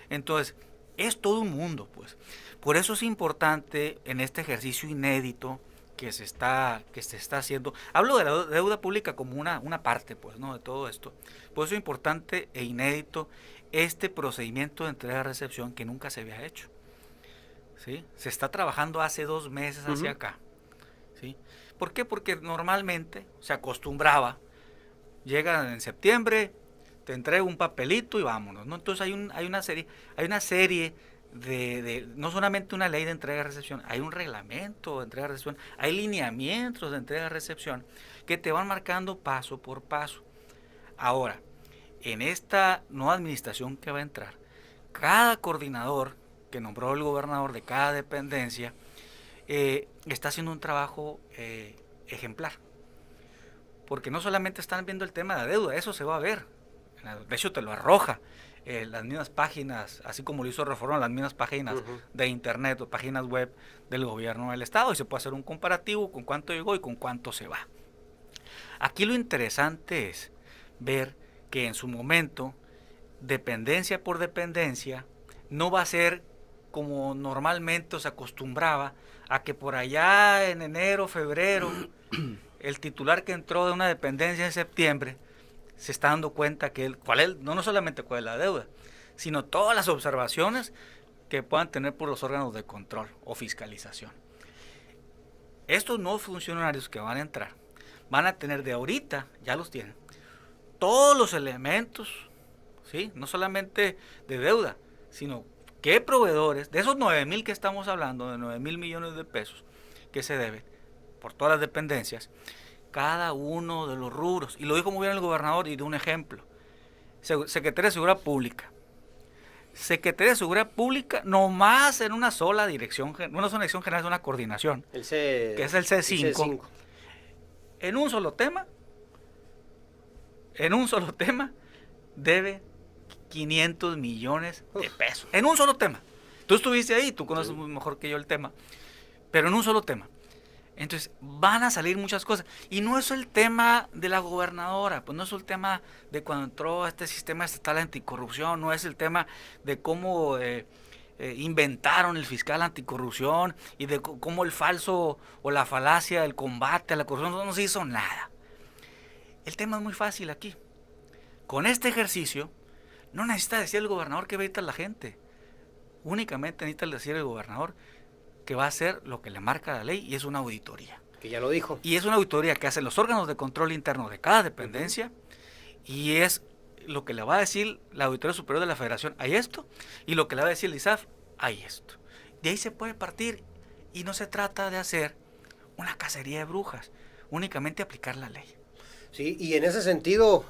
Speaker 3: Entonces, es todo un mundo, pues. Por eso es importante en este ejercicio inédito que se está haciendo. Hablo de la deuda pública como una parte, pues, ¿no? De todo esto. Por eso es importante e inédito este procedimiento de entrega-recepción que nunca se había hecho. ¿Sí? Se está trabajando hace 2 meses hacia acá. ¿Sí? ¿Por qué? Porque normalmente se acostumbraba, llega en septiembre, te entrego un papelito y vámonos, ¿no? Entonces hay una serie de no solamente una ley de entrega-recepción, hay un reglamento de entrega-recepción, hay lineamientos de entrega-recepción que te van marcando paso por paso. Ahora, en esta nueva administración que va a entrar, cada coordinador que nombró el gobernador de cada dependencia está haciendo un trabajo ejemplar. Porque no solamente están viendo el tema de la deuda, eso se va a ver. De hecho, te lo arroja las mismas páginas, así como lo hizo Reforma, las mismas páginas de internet o páginas web del gobierno del estado, y se puede hacer un comparativo con cuánto llegó y con cuánto se va. Aquí lo interesante es ver que en su momento, dependencia por dependencia, no va a ser como normalmente se acostumbraba a que por allá en enero, febrero, el titular que entró de una dependencia en septiembre se está dando cuenta que no solamente cuál es la deuda, sino todas las observaciones que puedan tener por los órganos de control o fiscalización. Estos nuevos funcionarios que van a entrar van a tener de ahorita, ya los tienen, todos los elementos, ¿sí? No solamente de deuda, sino qué proveedores, de esos 9,000 que estamos hablando, de 9,000 millones de pesos que se deben por todas las dependencias, cada uno de los rubros, y lo dijo muy bien el gobernador y dio un ejemplo. Secretaría de Seguridad Pública. Secretaría de Seguridad Pública, nomás en una sola dirección, no es una dirección general, es una coordinación, que es el C5. En un solo tema, debe 500 millones de pesos. En un solo tema. Tú estuviste ahí, tú conoces mejor que yo el tema, pero en un solo tema. Entonces van a salir muchas cosas, y no es el tema de la gobernadora, pues no es el tema de cuando entró este sistema estatal anticorrupción, no es el tema de cómo inventaron el fiscal anticorrupción y de cómo el falso o la falacia del combate a la corrupción, no se hizo nada. El tema es muy fácil aquí. Con este ejercicio no necesita decir el gobernador que va a ir a la gente, únicamente necesita decir el gobernador que va a hacer lo que le marca la ley, y es una auditoría.
Speaker 2: Que ya lo dijo.
Speaker 3: Y es una auditoría que hacen los órganos de control interno de cada dependencia, y es lo que le va a decir la Auditoría Superior de la Federación, hay esto, y lo que le va a decir el ISAF, hay esto. De ahí se puede partir, y no se trata de hacer una cacería de brujas, únicamente aplicar la ley.
Speaker 2: Sí, y en ese sentido,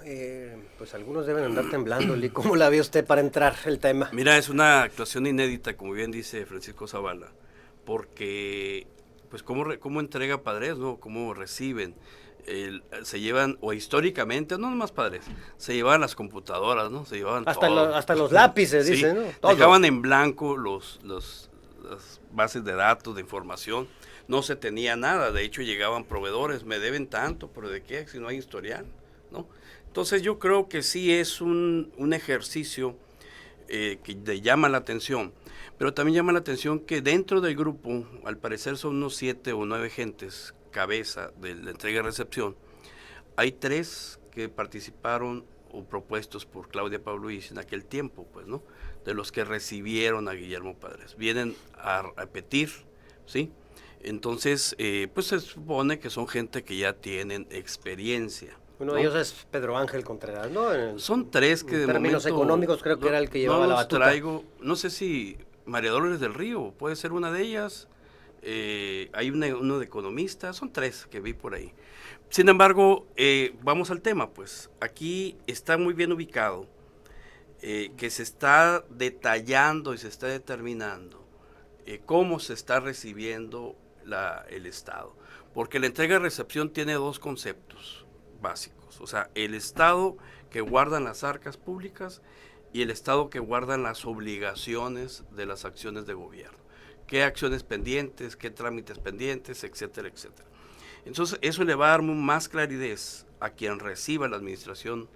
Speaker 2: pues algunos deben andar temblando. ¿Cómo la ve usted para entrar el tema?
Speaker 4: Mira, es una actuación inédita, como bien dice Francisco Zavala, porque pues cómo entrega padres, ¿no? Cómo reciben, se llevan, o históricamente, no nomás padres, se llevaban las computadoras, ¿no? Se llevaban
Speaker 2: hasta los lápices,
Speaker 4: sí,
Speaker 2: dicen, ¿no? Todo.
Speaker 4: Dejaban en blanco las bases de datos, de información, no se tenía nada, de hecho llegaban proveedores, me deben tanto, pero ¿de qué? Si no hay historial, ¿no? Entonces yo creo que sí es un ejercicio que le llama la atención. Pero también llama la atención que dentro del grupo, al parecer son unos 7 o 9 gentes cabeza de la entrega y recepción, hay 3 que participaron o propuestos por Claudia Pavlovich en aquel tiempo, pues, ¿no? De los que recibieron a Guillermo Padres. Vienen a repetir, ¿sí? Entonces, pues se supone que son gente que ya tienen experiencia.
Speaker 2: Uno de ellos es Pedro Ángel Contreras, ¿no?
Speaker 4: Son 3 que de momento... En
Speaker 2: términos económicos creo que era el que llevaba la batuta.
Speaker 4: No sé si María Dolores del Río puede ser una de ellas, hay uno de economista, son 3 que vi por ahí. Sin embargo, vamos al tema, pues aquí está muy bien ubicado, que se está detallando y se está determinando cómo se está recibiendo el Estado, porque la entrega y recepción tiene 2 conceptos básicos, o sea, el Estado que guardan las arcas públicas y el Estado que guardan las obligaciones de las acciones de gobierno, qué acciones pendientes, qué trámites pendientes, etcétera, etcétera. Entonces eso le va a dar más claridad a quien reciba la administración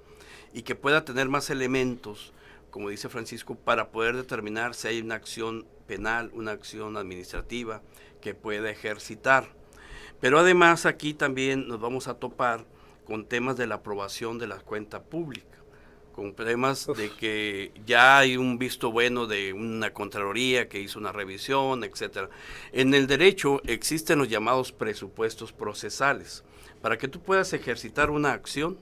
Speaker 4: y que pueda tener más elementos, como dice Francisco, para poder determinar si hay una acción penal, una acción administrativa que pueda ejercitar. Pero además aquí también nos vamos a topar con temas de la aprobación de la cuenta pública, con temas de que ya hay un visto bueno de una Contraloría que hizo una revisión, etcétera. En el derecho existen los llamados presupuestos procesales. Para que tú puedas ejercitar una acción,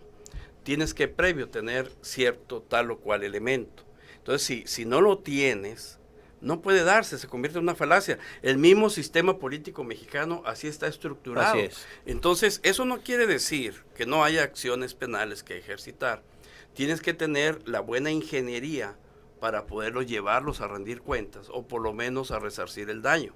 Speaker 4: tienes que previo tener cierto tal o cual elemento. Entonces, si no lo tienes, no puede darse, se convierte en una falacia. El mismo sistema político mexicano así está estructurado.
Speaker 2: Así es.
Speaker 4: Entonces, eso no quiere decir que no haya acciones penales que ejercitar. Tienes que tener la buena ingeniería para poderlos llevarlos a rendir cuentas o por lo menos a resarcir el daño.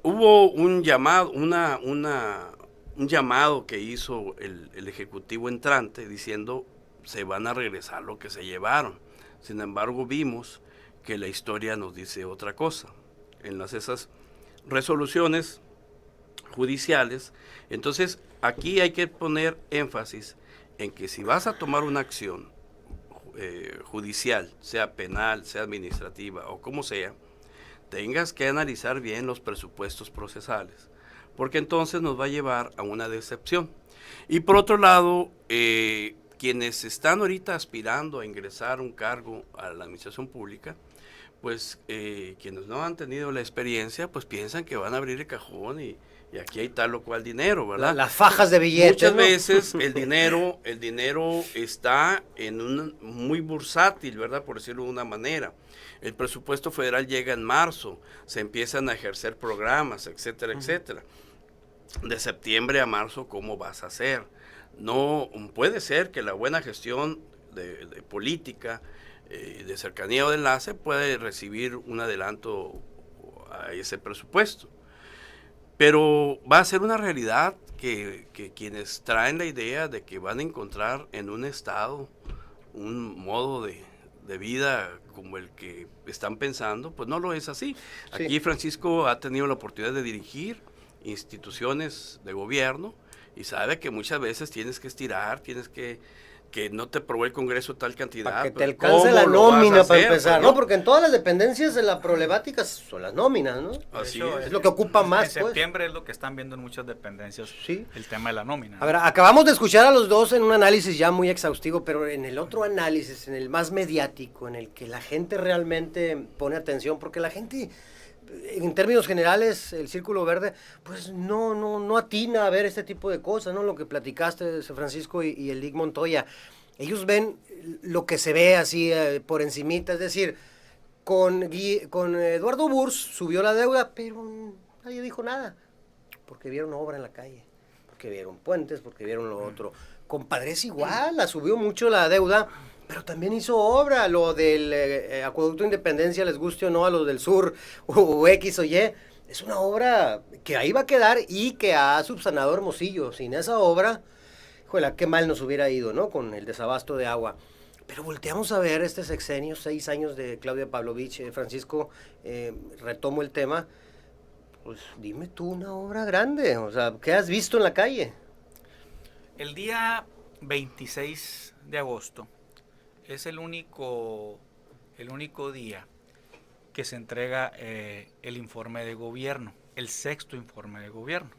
Speaker 4: Hubo un llamado, un llamado que hizo el Ejecutivo entrante diciendo se van a regresar lo que se llevaron. Sin embargo, vimos que la historia nos dice otra cosa. En esas resoluciones judiciales, entonces aquí hay que poner énfasis en que si vas a tomar una acción judicial, sea penal, sea administrativa o como sea, tengas que analizar bien los presupuestos procesales, porque entonces nos va a llevar a una decepción. Y por otro lado, quienes están ahorita aspirando a ingresar un cargo a la administración pública, pues quienes no han tenido la experiencia, pues piensan que van a abrir el cajón y aquí hay tal o cual dinero, ¿verdad?
Speaker 2: Las fajas de billetes.
Speaker 4: Muchas
Speaker 2: ¿no?
Speaker 4: veces el dinero está en muy bursátil, ¿verdad? Por decirlo de una manera. El presupuesto federal llega en marzo, se empiezan a ejercer programas, etcétera, etcétera. De septiembre a marzo, ¿cómo vas a hacer? No puede ser que la buena gestión de política, de cercanía o de enlace puede recibir un adelanto a ese presupuesto. Pero va a ser una realidad que quienes traen la idea de que van a encontrar en un estado un modo de vida como el que están pensando, pues no lo es así.
Speaker 2: Sí.
Speaker 4: Aquí Francisco ha tenido la oportunidad de dirigir instituciones de gobierno y sabe que muchas veces tienes que estirar, tienes que no te aprobó el Congreso tal cantidad.
Speaker 2: Para que te
Speaker 4: pues,
Speaker 2: alcance la
Speaker 4: ¿cómo lo vas a
Speaker 2: nómina para
Speaker 4: hacer?
Speaker 2: empezar,
Speaker 4: Pues,
Speaker 2: ¿no? Porque en todas las dependencias de la problemática son las nóminas, ¿no?
Speaker 4: Así
Speaker 3: De hecho,
Speaker 4: es.
Speaker 2: Es lo que ocupa más,
Speaker 3: En
Speaker 2: pues.
Speaker 3: septiembre es lo que están viendo en muchas dependencias,
Speaker 2: Sí.
Speaker 3: el tema de la nómina.
Speaker 2: A ver, acabamos de escuchar a los dos en un análisis ya muy exhaustivo, pero en el otro análisis, en el más mediático, en el que la gente realmente pone atención, porque la gente, en términos generales, el Círculo Verde, pues no atina a ver este tipo de cosas, ¿no? Lo que platicaste, Francisco y el Lic Montoya. Ellos ven lo que se ve así por encimita, es decir, con Eduardo Burs subió la deuda, pero nadie dijo nada, porque vieron obra en la calle, porque vieron puentes, porque vieron lo otro. Con Padres igual, la subió mucho la deuda, pero también hizo obra, lo del Acueducto Independencia, les guste o no a los del sur, o X o Y, es una obra que ahí va a quedar y que ha subsanado Hermosillo. Sin esa obra, híjole, qué mal nos hubiera ido, ¿no? Con el desabasto de agua. Pero volteamos a ver este sexenio, 6 años de Claudia Pavlovich, Francisco, retomo el tema, pues dime tú una obra grande, o sea, ¿qué has visto en la calle?
Speaker 3: El día 26 de agosto es el único día que se entrega el informe de gobierno, el 6º informe de gobierno,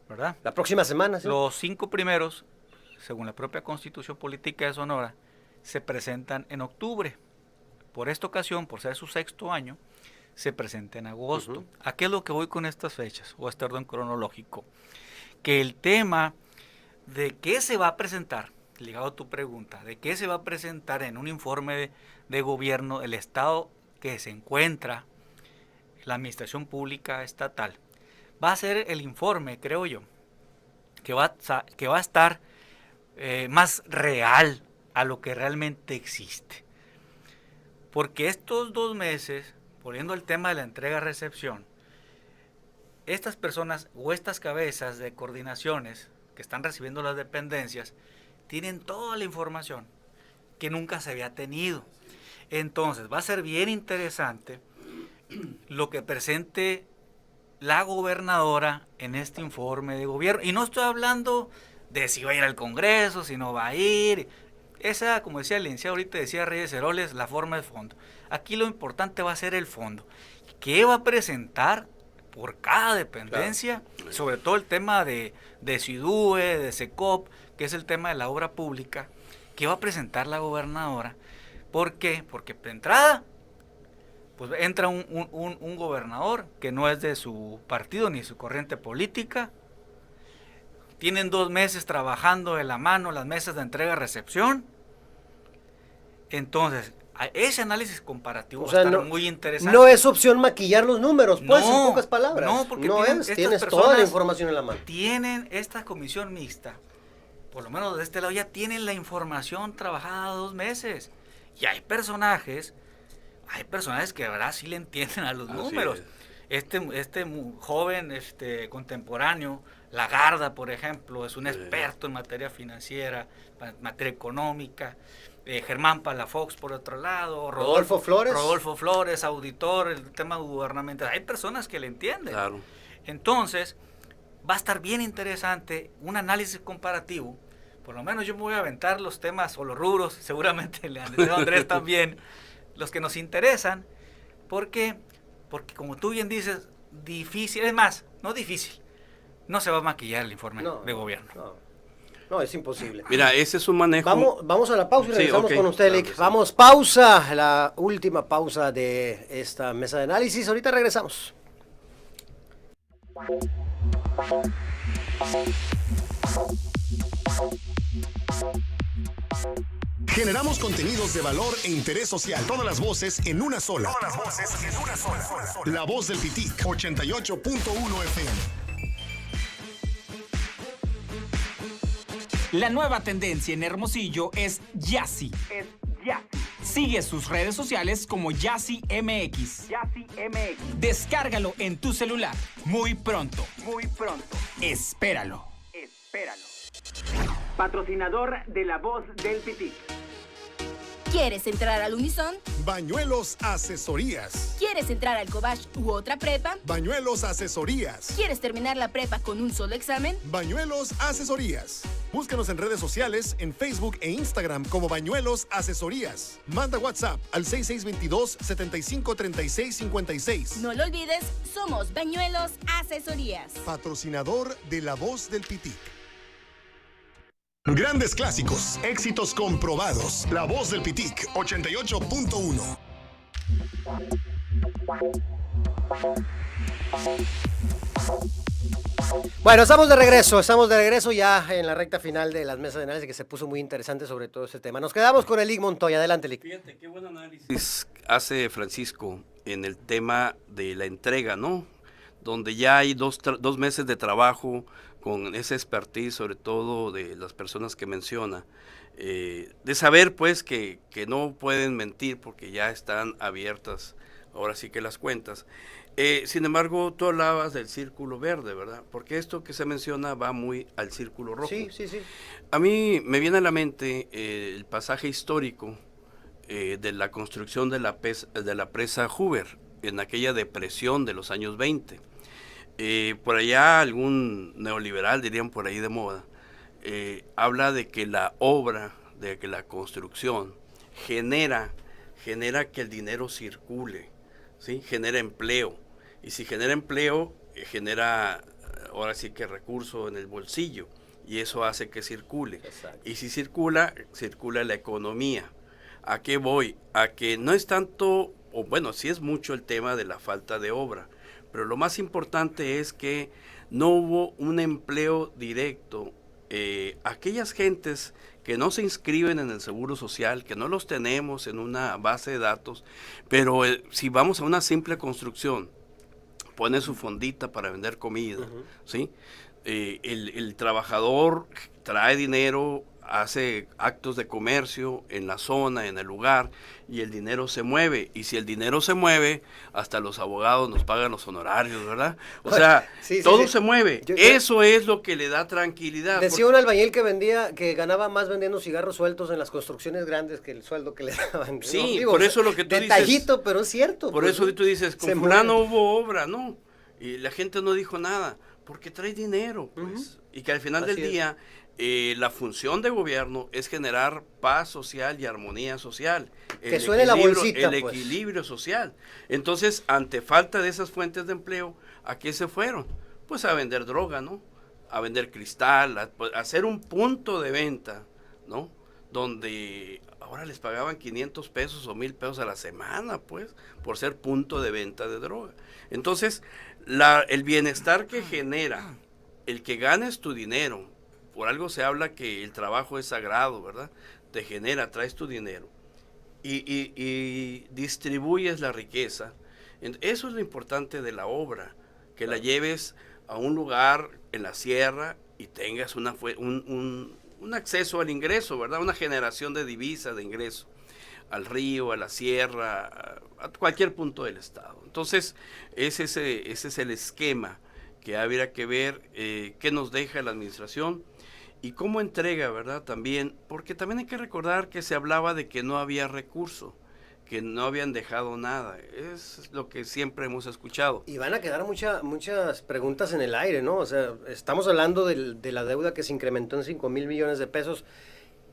Speaker 3: ¿verdad?
Speaker 2: La próxima semana, ¿sí?
Speaker 3: Los 5 primeros, según la propia Constitución Política de Sonora, se presentan en octubre. Por esta ocasión, por ser su 6º año, se presenta en agosto.
Speaker 2: Uh-huh.
Speaker 3: ¿A qué es lo que voy con estas fechas o este orden cronológico? Que el tema de qué se va a presentar, ligado a tu pregunta, de qué se va a presentar en un informe de gobierno el estado que se encuentra la administración pública estatal, va a ser el informe, creo yo, que va a estar más real a lo que realmente existe. Porque estos 2 meses, poniendo el tema de la entrega-recepción, estas personas o estas cabezas de coordinaciones que están recibiendo las dependencias tienen toda la información que nunca se había tenido. Entonces va a ser bien interesante lo que presente la gobernadora en este informe de gobierno. Y no estoy hablando de si va a ir al Congreso, si no va a ir. Esa, como decía el licenciado ahorita, decía Reyes Heroles, la forma de fondo. Aquí lo importante va a ser el fondo. ¿Qué va a presentar por cada dependencia, sobre todo el tema de SIDUE, de SECOP, que es el tema de la obra pública, que va a presentar la gobernadora. ¿Por qué? Porque de entrada, pues entra un gobernador que no es de su partido ni su corriente política. Tienen 2 meses trabajando de la mano las mesas de entrega-recepción. Entonces, ese análisis comparativo va a estar muy interesante.
Speaker 2: No es opción maquillar los números, pues, en pocas palabras.
Speaker 3: No, porque
Speaker 2: tienes toda la información en la mano.
Speaker 3: Tienen esta comisión mixta, por lo menos de este lado, ya tienen la información trabajada 2 meses. Y hay personajes que de verdad sí le entienden a los números. Este joven contemporáneo, Lagarda, por ejemplo, es un experto en materia financiera, en materia económica. Germán Palafox, por otro lado,
Speaker 2: Rodolfo
Speaker 3: Flores, auditor, el tema gubernamental. Hay personas que le entienden.
Speaker 4: Claro.
Speaker 3: Entonces, va a estar bien interesante un análisis comparativo. Por lo menos yo me voy a aventar los temas o los rubros, seguramente Andrés también, los que nos interesan. ¿Por qué? Porque como tú bien dices, difícil, es más, no difícil, no se va a maquillar el informe de gobierno.
Speaker 2: No, es imposible.
Speaker 4: Mira, ese es un manejo...
Speaker 2: Vamos a la pausa y regresamos con usted, Lick. Vamos, pausa, la última pausa de esta mesa de análisis. Ahorita regresamos.
Speaker 1: Generamos contenidos de valor e interés social. Todas las voces en una sola. La Voz del Pitic, 88.1 FM.
Speaker 8: La nueva tendencia en Hermosillo es Yassi. Sigue sus redes sociales como Yassi MX. Descárgalo en tu celular. Muy pronto. Espéralo.
Speaker 5: Patrocinador de La Voz del Pitic.
Speaker 9: ¿Quieres entrar al Unison?
Speaker 1: Bañuelos Asesorías.
Speaker 9: ¿Quieres entrar al Cobach u otra prepa?
Speaker 1: Bañuelos Asesorías.
Speaker 9: ¿Quieres terminar la prepa con un solo examen?
Speaker 1: Bañuelos Asesorías. Búscanos en redes sociales, en Facebook e Instagram como Bañuelos Asesorías. Manda WhatsApp al 6622-753656.
Speaker 9: No lo olvides, somos Bañuelos Asesorías.
Speaker 1: Patrocinador de La Voz del Pitic. Grandes clásicos, éxitos comprobados. La Voz del Pitic, 88.1.
Speaker 2: Bueno, estamos de regreso ya en la recta final de las mesas de análisis, que se puso muy interesante sobre todo este tema. Nos quedamos con el Lick Montoya. Adelante, Lick.
Speaker 4: Fíjate qué buen análisis hace Francisco en el tema de la entrega, ¿no? Donde ya hay dos meses de trabajo con ese expertise, sobre todo de las personas que menciona, de saber pues que no pueden mentir porque ya están abiertas ahora sí que las cuentas. Sin embargo, tú hablabas del círculo verde, ¿verdad? Porque esto que se menciona va muy al círculo rojo.
Speaker 2: Sí.
Speaker 4: A mí me viene a la mente el pasaje histórico de la construcción de la presa Hoover, en aquella depresión de los años 20. Por allá algún neoliberal, dirían por ahí de moda, habla de que la obra, de que la construcción genera que el dinero circule, ¿sí? Genera empleo, y si genera empleo, genera ahora sí que recurso en el bolsillo, y eso hace que circule.
Speaker 2: Exacto.
Speaker 4: Y si circula la economía. ¿A qué voy? A que no es tanto, o bueno, sí es mucho el tema de la falta de obra, pero lo más importante es que no hubo un empleo directo. Aquellas gentes que no se inscriben en el Seguro Social, que no los tenemos en una base de datos, pero si vamos a una simple construcción, pone su fondita para vender comida, ¿sí? El trabajador trae dinero, hace actos de comercio en la zona, en el lugar, y el dinero se mueve. Y si el dinero se mueve, hasta los abogados nos pagan los honorarios, ¿verdad? O sea, todo se mueve. Eso es lo que le da tranquilidad.
Speaker 2: Decía un albañil que ganaba más vendiendo cigarros sueltos en las construcciones grandes que el sueldo que le daban.
Speaker 4: Sí, por eso lo que tú
Speaker 2: detallito,
Speaker 4: dices,
Speaker 2: pero es cierto.
Speaker 4: Por eso tú dices, con fulano hubo obra, ¿no? Y la gente no dijo nada, porque trae dinero, pues. Y que al final del día la función de gobierno es generar paz social y armonía social.
Speaker 2: Que suene la bolsita,
Speaker 4: el equilibrio social. Entonces, ante falta de esas fuentes de empleo, ¿a qué se fueron? Pues a vender droga, ¿no? A vender cristal, a hacer un punto de venta, ¿no? Donde ahora les pagaban 500 pesos o 1,000 pesos a la semana, pues, por ser punto de venta de droga. Entonces, el bienestar que genera, el que ganes tu dinero, por algo se habla que el trabajo es sagrado, ¿verdad? Te genera, traes tu dinero y distribuyes la riqueza. Eso es lo importante de la obra, que la lleves a un lugar en la sierra y tengas un acceso al ingreso, ¿verdad? Una generación de divisas, de ingreso, al río, a la sierra, a cualquier punto del estado. Entonces, ese es el esquema que habría que ver qué nos deja la administración y cómo entrega, ¿verdad? También, porque también hay que recordar que se hablaba de que no había recurso, que no habían dejado nada. Es lo que siempre hemos escuchado.
Speaker 2: Y van a quedar muchas preguntas en el aire, ¿no? O sea, estamos hablando de la deuda que se incrementó en 5,000 millones de pesos,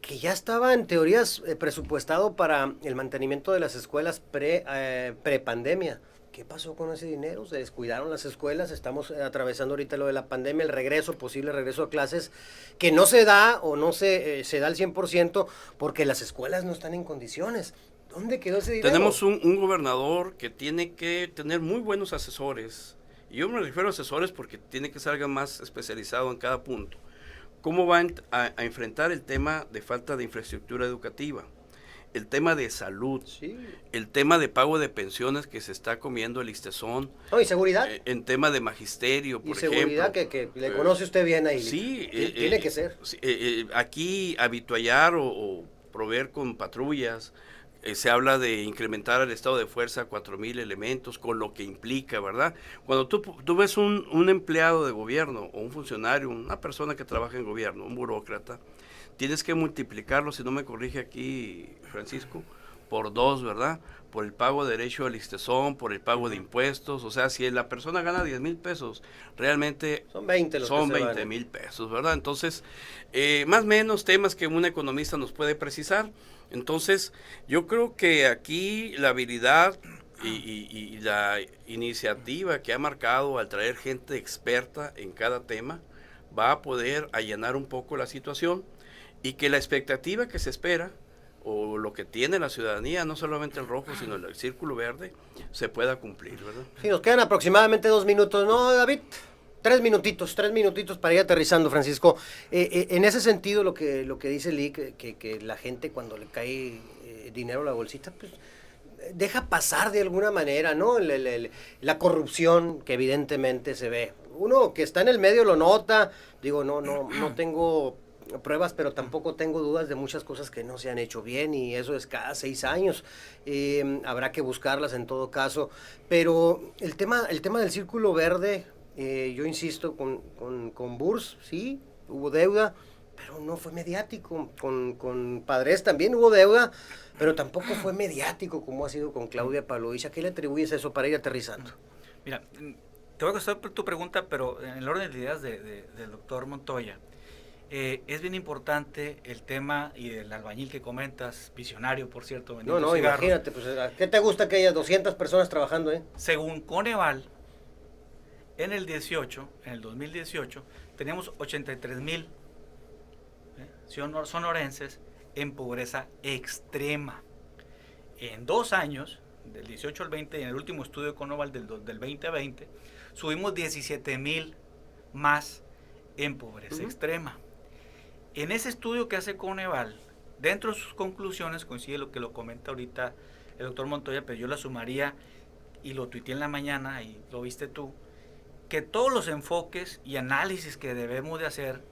Speaker 2: que ya estaba en teorías presupuestado para el mantenimiento de las escuelas pre-pandemia. ¿Qué pasó con ese dinero? Se descuidaron las escuelas, estamos atravesando ahorita lo de la pandemia, el posible regreso a clases, que no se da o no se da al 100% porque las escuelas no están en condiciones. ¿Dónde quedó ese dinero?
Speaker 4: Tenemos un gobernador que tiene que tener muy buenos asesores, y yo me refiero a asesores porque tiene que ser alguien más especializado en cada punto. ¿Cómo van a enfrentar el tema de falta de infraestructura educativa? El tema de salud, sí. El tema de pago de pensiones que se está comiendo el ISSSTESON.
Speaker 2: No, y seguridad.
Speaker 4: En tema de magisterio, por ejemplo.
Speaker 2: Y seguridad que le conoce usted bien ahí.
Speaker 4: Sí.
Speaker 2: Tiene que ser.
Speaker 4: Aquí habituallar o proveer con patrullas. Se habla de incrementar el estado de fuerza a 4,000 elementos, con lo que implica, ¿verdad? Cuando tú ves un empleado de gobierno o un funcionario, una persona que trabaja en gobierno, un burócrata, tienes que multiplicarlo, si no me corrige aquí Francisco, por 2, ¿verdad? Por el pago de derecho al ISSSTESON, por el pago de impuestos. O sea, si la persona gana 10,000 pesos, realmente
Speaker 2: son 20,000
Speaker 4: pesos, ¿verdad? Entonces, más o menos temas que un economista nos puede precisar. Entonces, yo creo que aquí la habilidad y la iniciativa que ha marcado al traer gente experta en cada tema va a poder allanar un poco la situación, y que la expectativa que se espera o lo que tiene la ciudadanía, no solamente el rojo, sino el círculo verde, se pueda cumplir, ¿verdad?
Speaker 2: Sí, nos quedan aproximadamente 2 minutos, ¿no, David? 3 minutitos para ir aterrizando, Francisco. En ese sentido, lo que dice Lee, que la gente cuando le cae dinero a la bolsita, pues deja pasar de alguna manera, ¿no? La corrupción que evidentemente se ve. Uno que está en el medio lo nota, digo, no tengo pruebas, pero tampoco tengo dudas de muchas cosas que no se han hecho bien, y eso es cada 6 años. Habrá que buscarlas en todo caso, pero el tema del círculo verde, yo insisto con Burs, sí, hubo deuda, pero no fue mediático. Con Padres también hubo deuda, pero tampoco fue mediático como ha sido con Claudia Pavlovich. ¿A qué le atribuyes eso para ir aterrizando?
Speaker 3: Mira, te voy a contestar tu pregunta, pero en el orden de ideas del doctor Montoya. Es bien importante el tema y el albañil que comentas, visionario, por cierto.
Speaker 2: No, imagínate, pues, ¿qué te gusta que haya 200 personas trabajando,
Speaker 3: Según Coneval, en el 2018, teníamos 83,000 sonorenses en pobreza extrema. En 2 años, del 18 al 20, en el último estudio de Coneval del 2020, subimos 17,000 más en pobreza extrema. En ese estudio que hace Coneval, dentro de sus conclusiones, coincide lo que lo comenta ahorita el doctor Montoya, pero yo la sumaría, y lo tuiteé en la mañana, y lo viste tú, que todos los enfoques y análisis que debemos de hacer,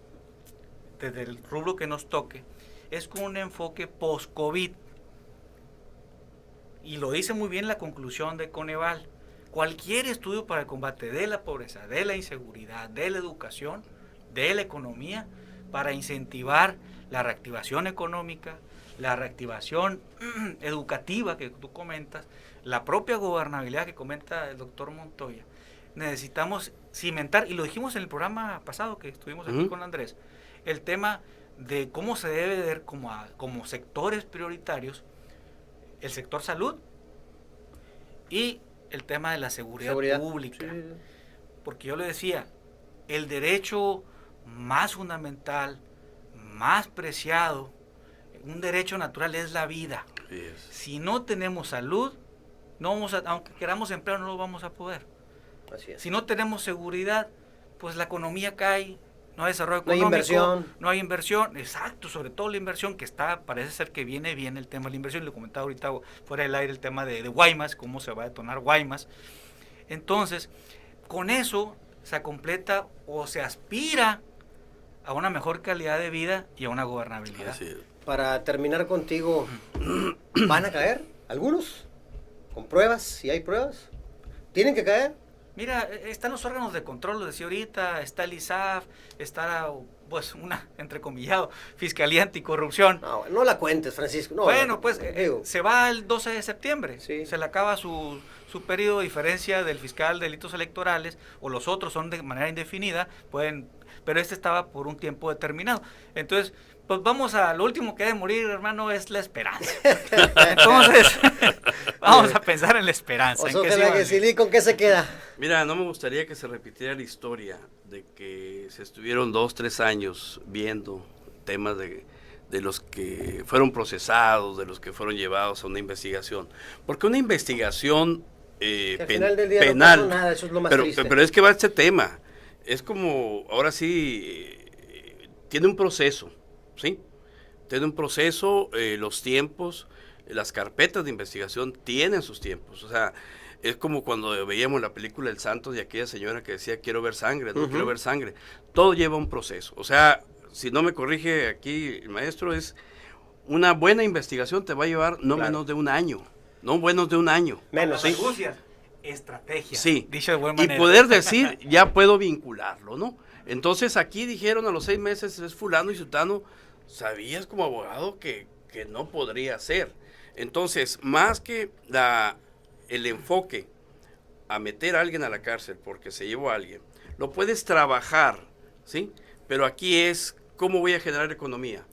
Speaker 3: desde el rubro que nos toque, es con un enfoque post-COVID. Y lo dice muy bien la conclusión de Coneval. Cualquier estudio para el combate de la pobreza, de la inseguridad, de la educación, de la economía, para incentivar la reactivación económica, la reactivación educativa que tú comentas, la propia gobernabilidad que comenta el doctor Montoya. Necesitamos cimentar, y lo dijimos en el programa pasado que estuvimos aquí con Andrés, el tema de cómo se debe ver como sectores prioritarios el sector salud y el tema de la seguridad pública. Sí. Porque yo le decía, el derecho más fundamental, más preciado, un derecho natural es la vida. Yes. Si no tenemos salud, no vamos a, aunque queramos empleo, no lo vamos a poder.
Speaker 2: Así es.
Speaker 3: Si no tenemos seguridad, pues la economía cae, no hay desarrollo económico, no hay inversión, exacto, sobre todo la inversión que parece ser que viene bien el tema de la inversión, le comentaba ahorita fuera del aire el tema de Guaymas, cómo se va a detonar Guaymas. Entonces, con eso se completa o se aspira a una mejor calidad de vida y a una gobernabilidad.
Speaker 4: Así es.
Speaker 2: Para terminar contigo, ¿van a caer algunos? ¿Con pruebas? Si hay pruebas, ¿tienen que caer?
Speaker 3: Mira, están los órganos de control, lo decía ahorita, está el ISAF, está, pues, una, entrecomillado, Fiscalía Anticorrupción.
Speaker 2: No la cuentes, Francisco. No,
Speaker 3: bueno, pues, se va el 12 de septiembre,
Speaker 2: sí.
Speaker 3: Se le acaba su periodo de diferencia del fiscal de delitos electorales, o los otros son de manera indefinida, pero este estaba por un tiempo determinado. Entonces, pues vamos a lo último que debe morir, hermano, es la esperanza. Entonces, vamos a pensar en la esperanza.
Speaker 2: ¿Con qué se queda?
Speaker 4: Mira, no me gustaría que se repitiera la historia de que se estuvieron 2-3 años viendo temas de los que fueron procesados, de los que fueron llevados a una investigación. Porque una investigación penal,
Speaker 2: no nada, eso es lo más
Speaker 4: triste. Pero es que va este tema. Es como, ahora sí, tiene un proceso. ¿Sí? Tiene un proceso, los tiempos, las carpetas de investigación tienen sus tiempos. O sea, es como cuando veíamos la película El Santos y aquella señora que decía, quiero ver sangre, no quiero ver sangre. Todo lleva un proceso. O sea, si no me corrige aquí el maestro, es una buena investigación te va a llevar menos de un año. No menos de un año.
Speaker 3: Menos.
Speaker 4: ¿Sí?
Speaker 3: Estrategia.
Speaker 4: Sí.
Speaker 3: Dicho de buena manera.
Speaker 4: Y poder decir, ya puedo vincularlo, ¿no? Entonces aquí dijeron a los 6 meses es fulano y sutano. Sabías como abogado que no podría ser. Entonces, más que el enfoque a meter a alguien a la cárcel porque se llevó a alguien, lo puedes trabajar, ¿sí? Pero aquí es cómo voy a generar economía,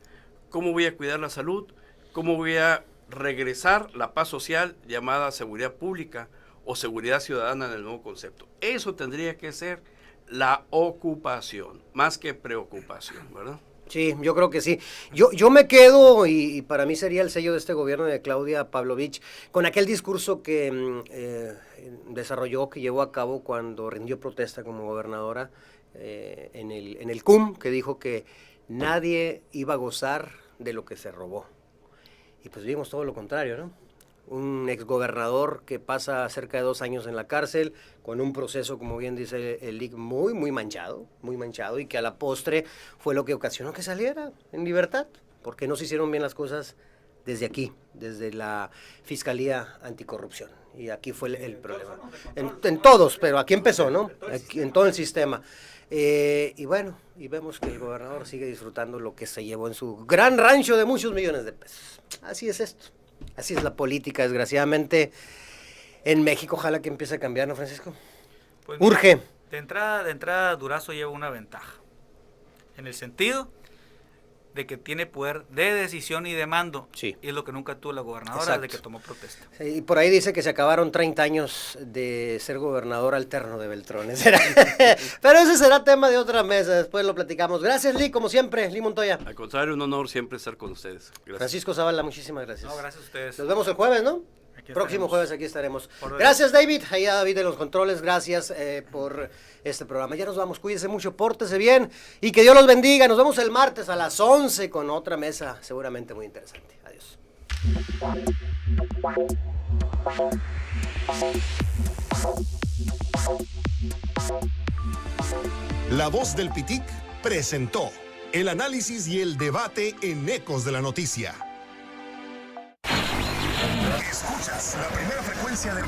Speaker 4: cómo voy a cuidar la salud, cómo voy a regresar la paz social llamada seguridad pública o seguridad ciudadana en el nuevo concepto. Eso tendría que ser la ocupación, más que preocupación, ¿verdad?
Speaker 2: Sí, yo creo que sí. Yo me quedo, y para mí sería el sello de este gobierno de Claudia Pavlovich, con aquel discurso que desarrolló, que llevó a cabo cuando rindió protesta como gobernadora en el CUM, que dijo que nadie iba a gozar de lo que se robó. Y pues vimos todo lo contrario, ¿no? Un exgobernador que pasa cerca de 2 años en la cárcel, con un proceso, como bien dice el LIC, muy manchado, y que a la postre fue lo que ocasionó que saliera en libertad, porque no se hicieron bien las cosas desde aquí, desde la Fiscalía Anticorrupción. Y aquí fue el problema. En todos, pero aquí empezó, ¿no? Aquí, en todo el sistema. Y bueno, y vemos que el gobernador sigue disfrutando lo que se llevó en su gran rancho de muchos millones de pesos. Así es esto. Así es la política, desgraciadamente, en México. Ojalá que empiece a cambiar, ¿no, Francisco?
Speaker 3: Pues
Speaker 2: urge.
Speaker 3: Mira, de entrada, Durazo lleva una ventaja, en el sentido de que tiene poder de decisión y de mando.
Speaker 2: Sí.
Speaker 3: Y es lo que nunca tuvo la gobernadora desde que tomó protesta.
Speaker 2: Sí, y por ahí dice que se acabaron 30 años de ser gobernador alterno de Beltrones. Pero ese será tema de otra mesa, después lo platicamos. Gracias, Lee, como siempre, Lee Montoya.
Speaker 4: Al contrario, un honor siempre estar con ustedes.
Speaker 2: Gracias. Francisco Zavala, muchísimas gracias.
Speaker 3: No, gracias a ustedes.
Speaker 2: Nos vemos el jueves, ¿no? Próximo jueves aquí estaremos. Gracias, David. Ahí a David de los controles. Gracias por este programa. Ya nos vamos. Cuídense mucho, pórtese bien y que Dios los bendiga. Nos vemos el martes a las 11 con otra mesa seguramente muy interesante. Adiós.
Speaker 1: La Voz del Pitic presentó el análisis y el debate en Ecos de la Noticia. Escuchas la primera frecuencia del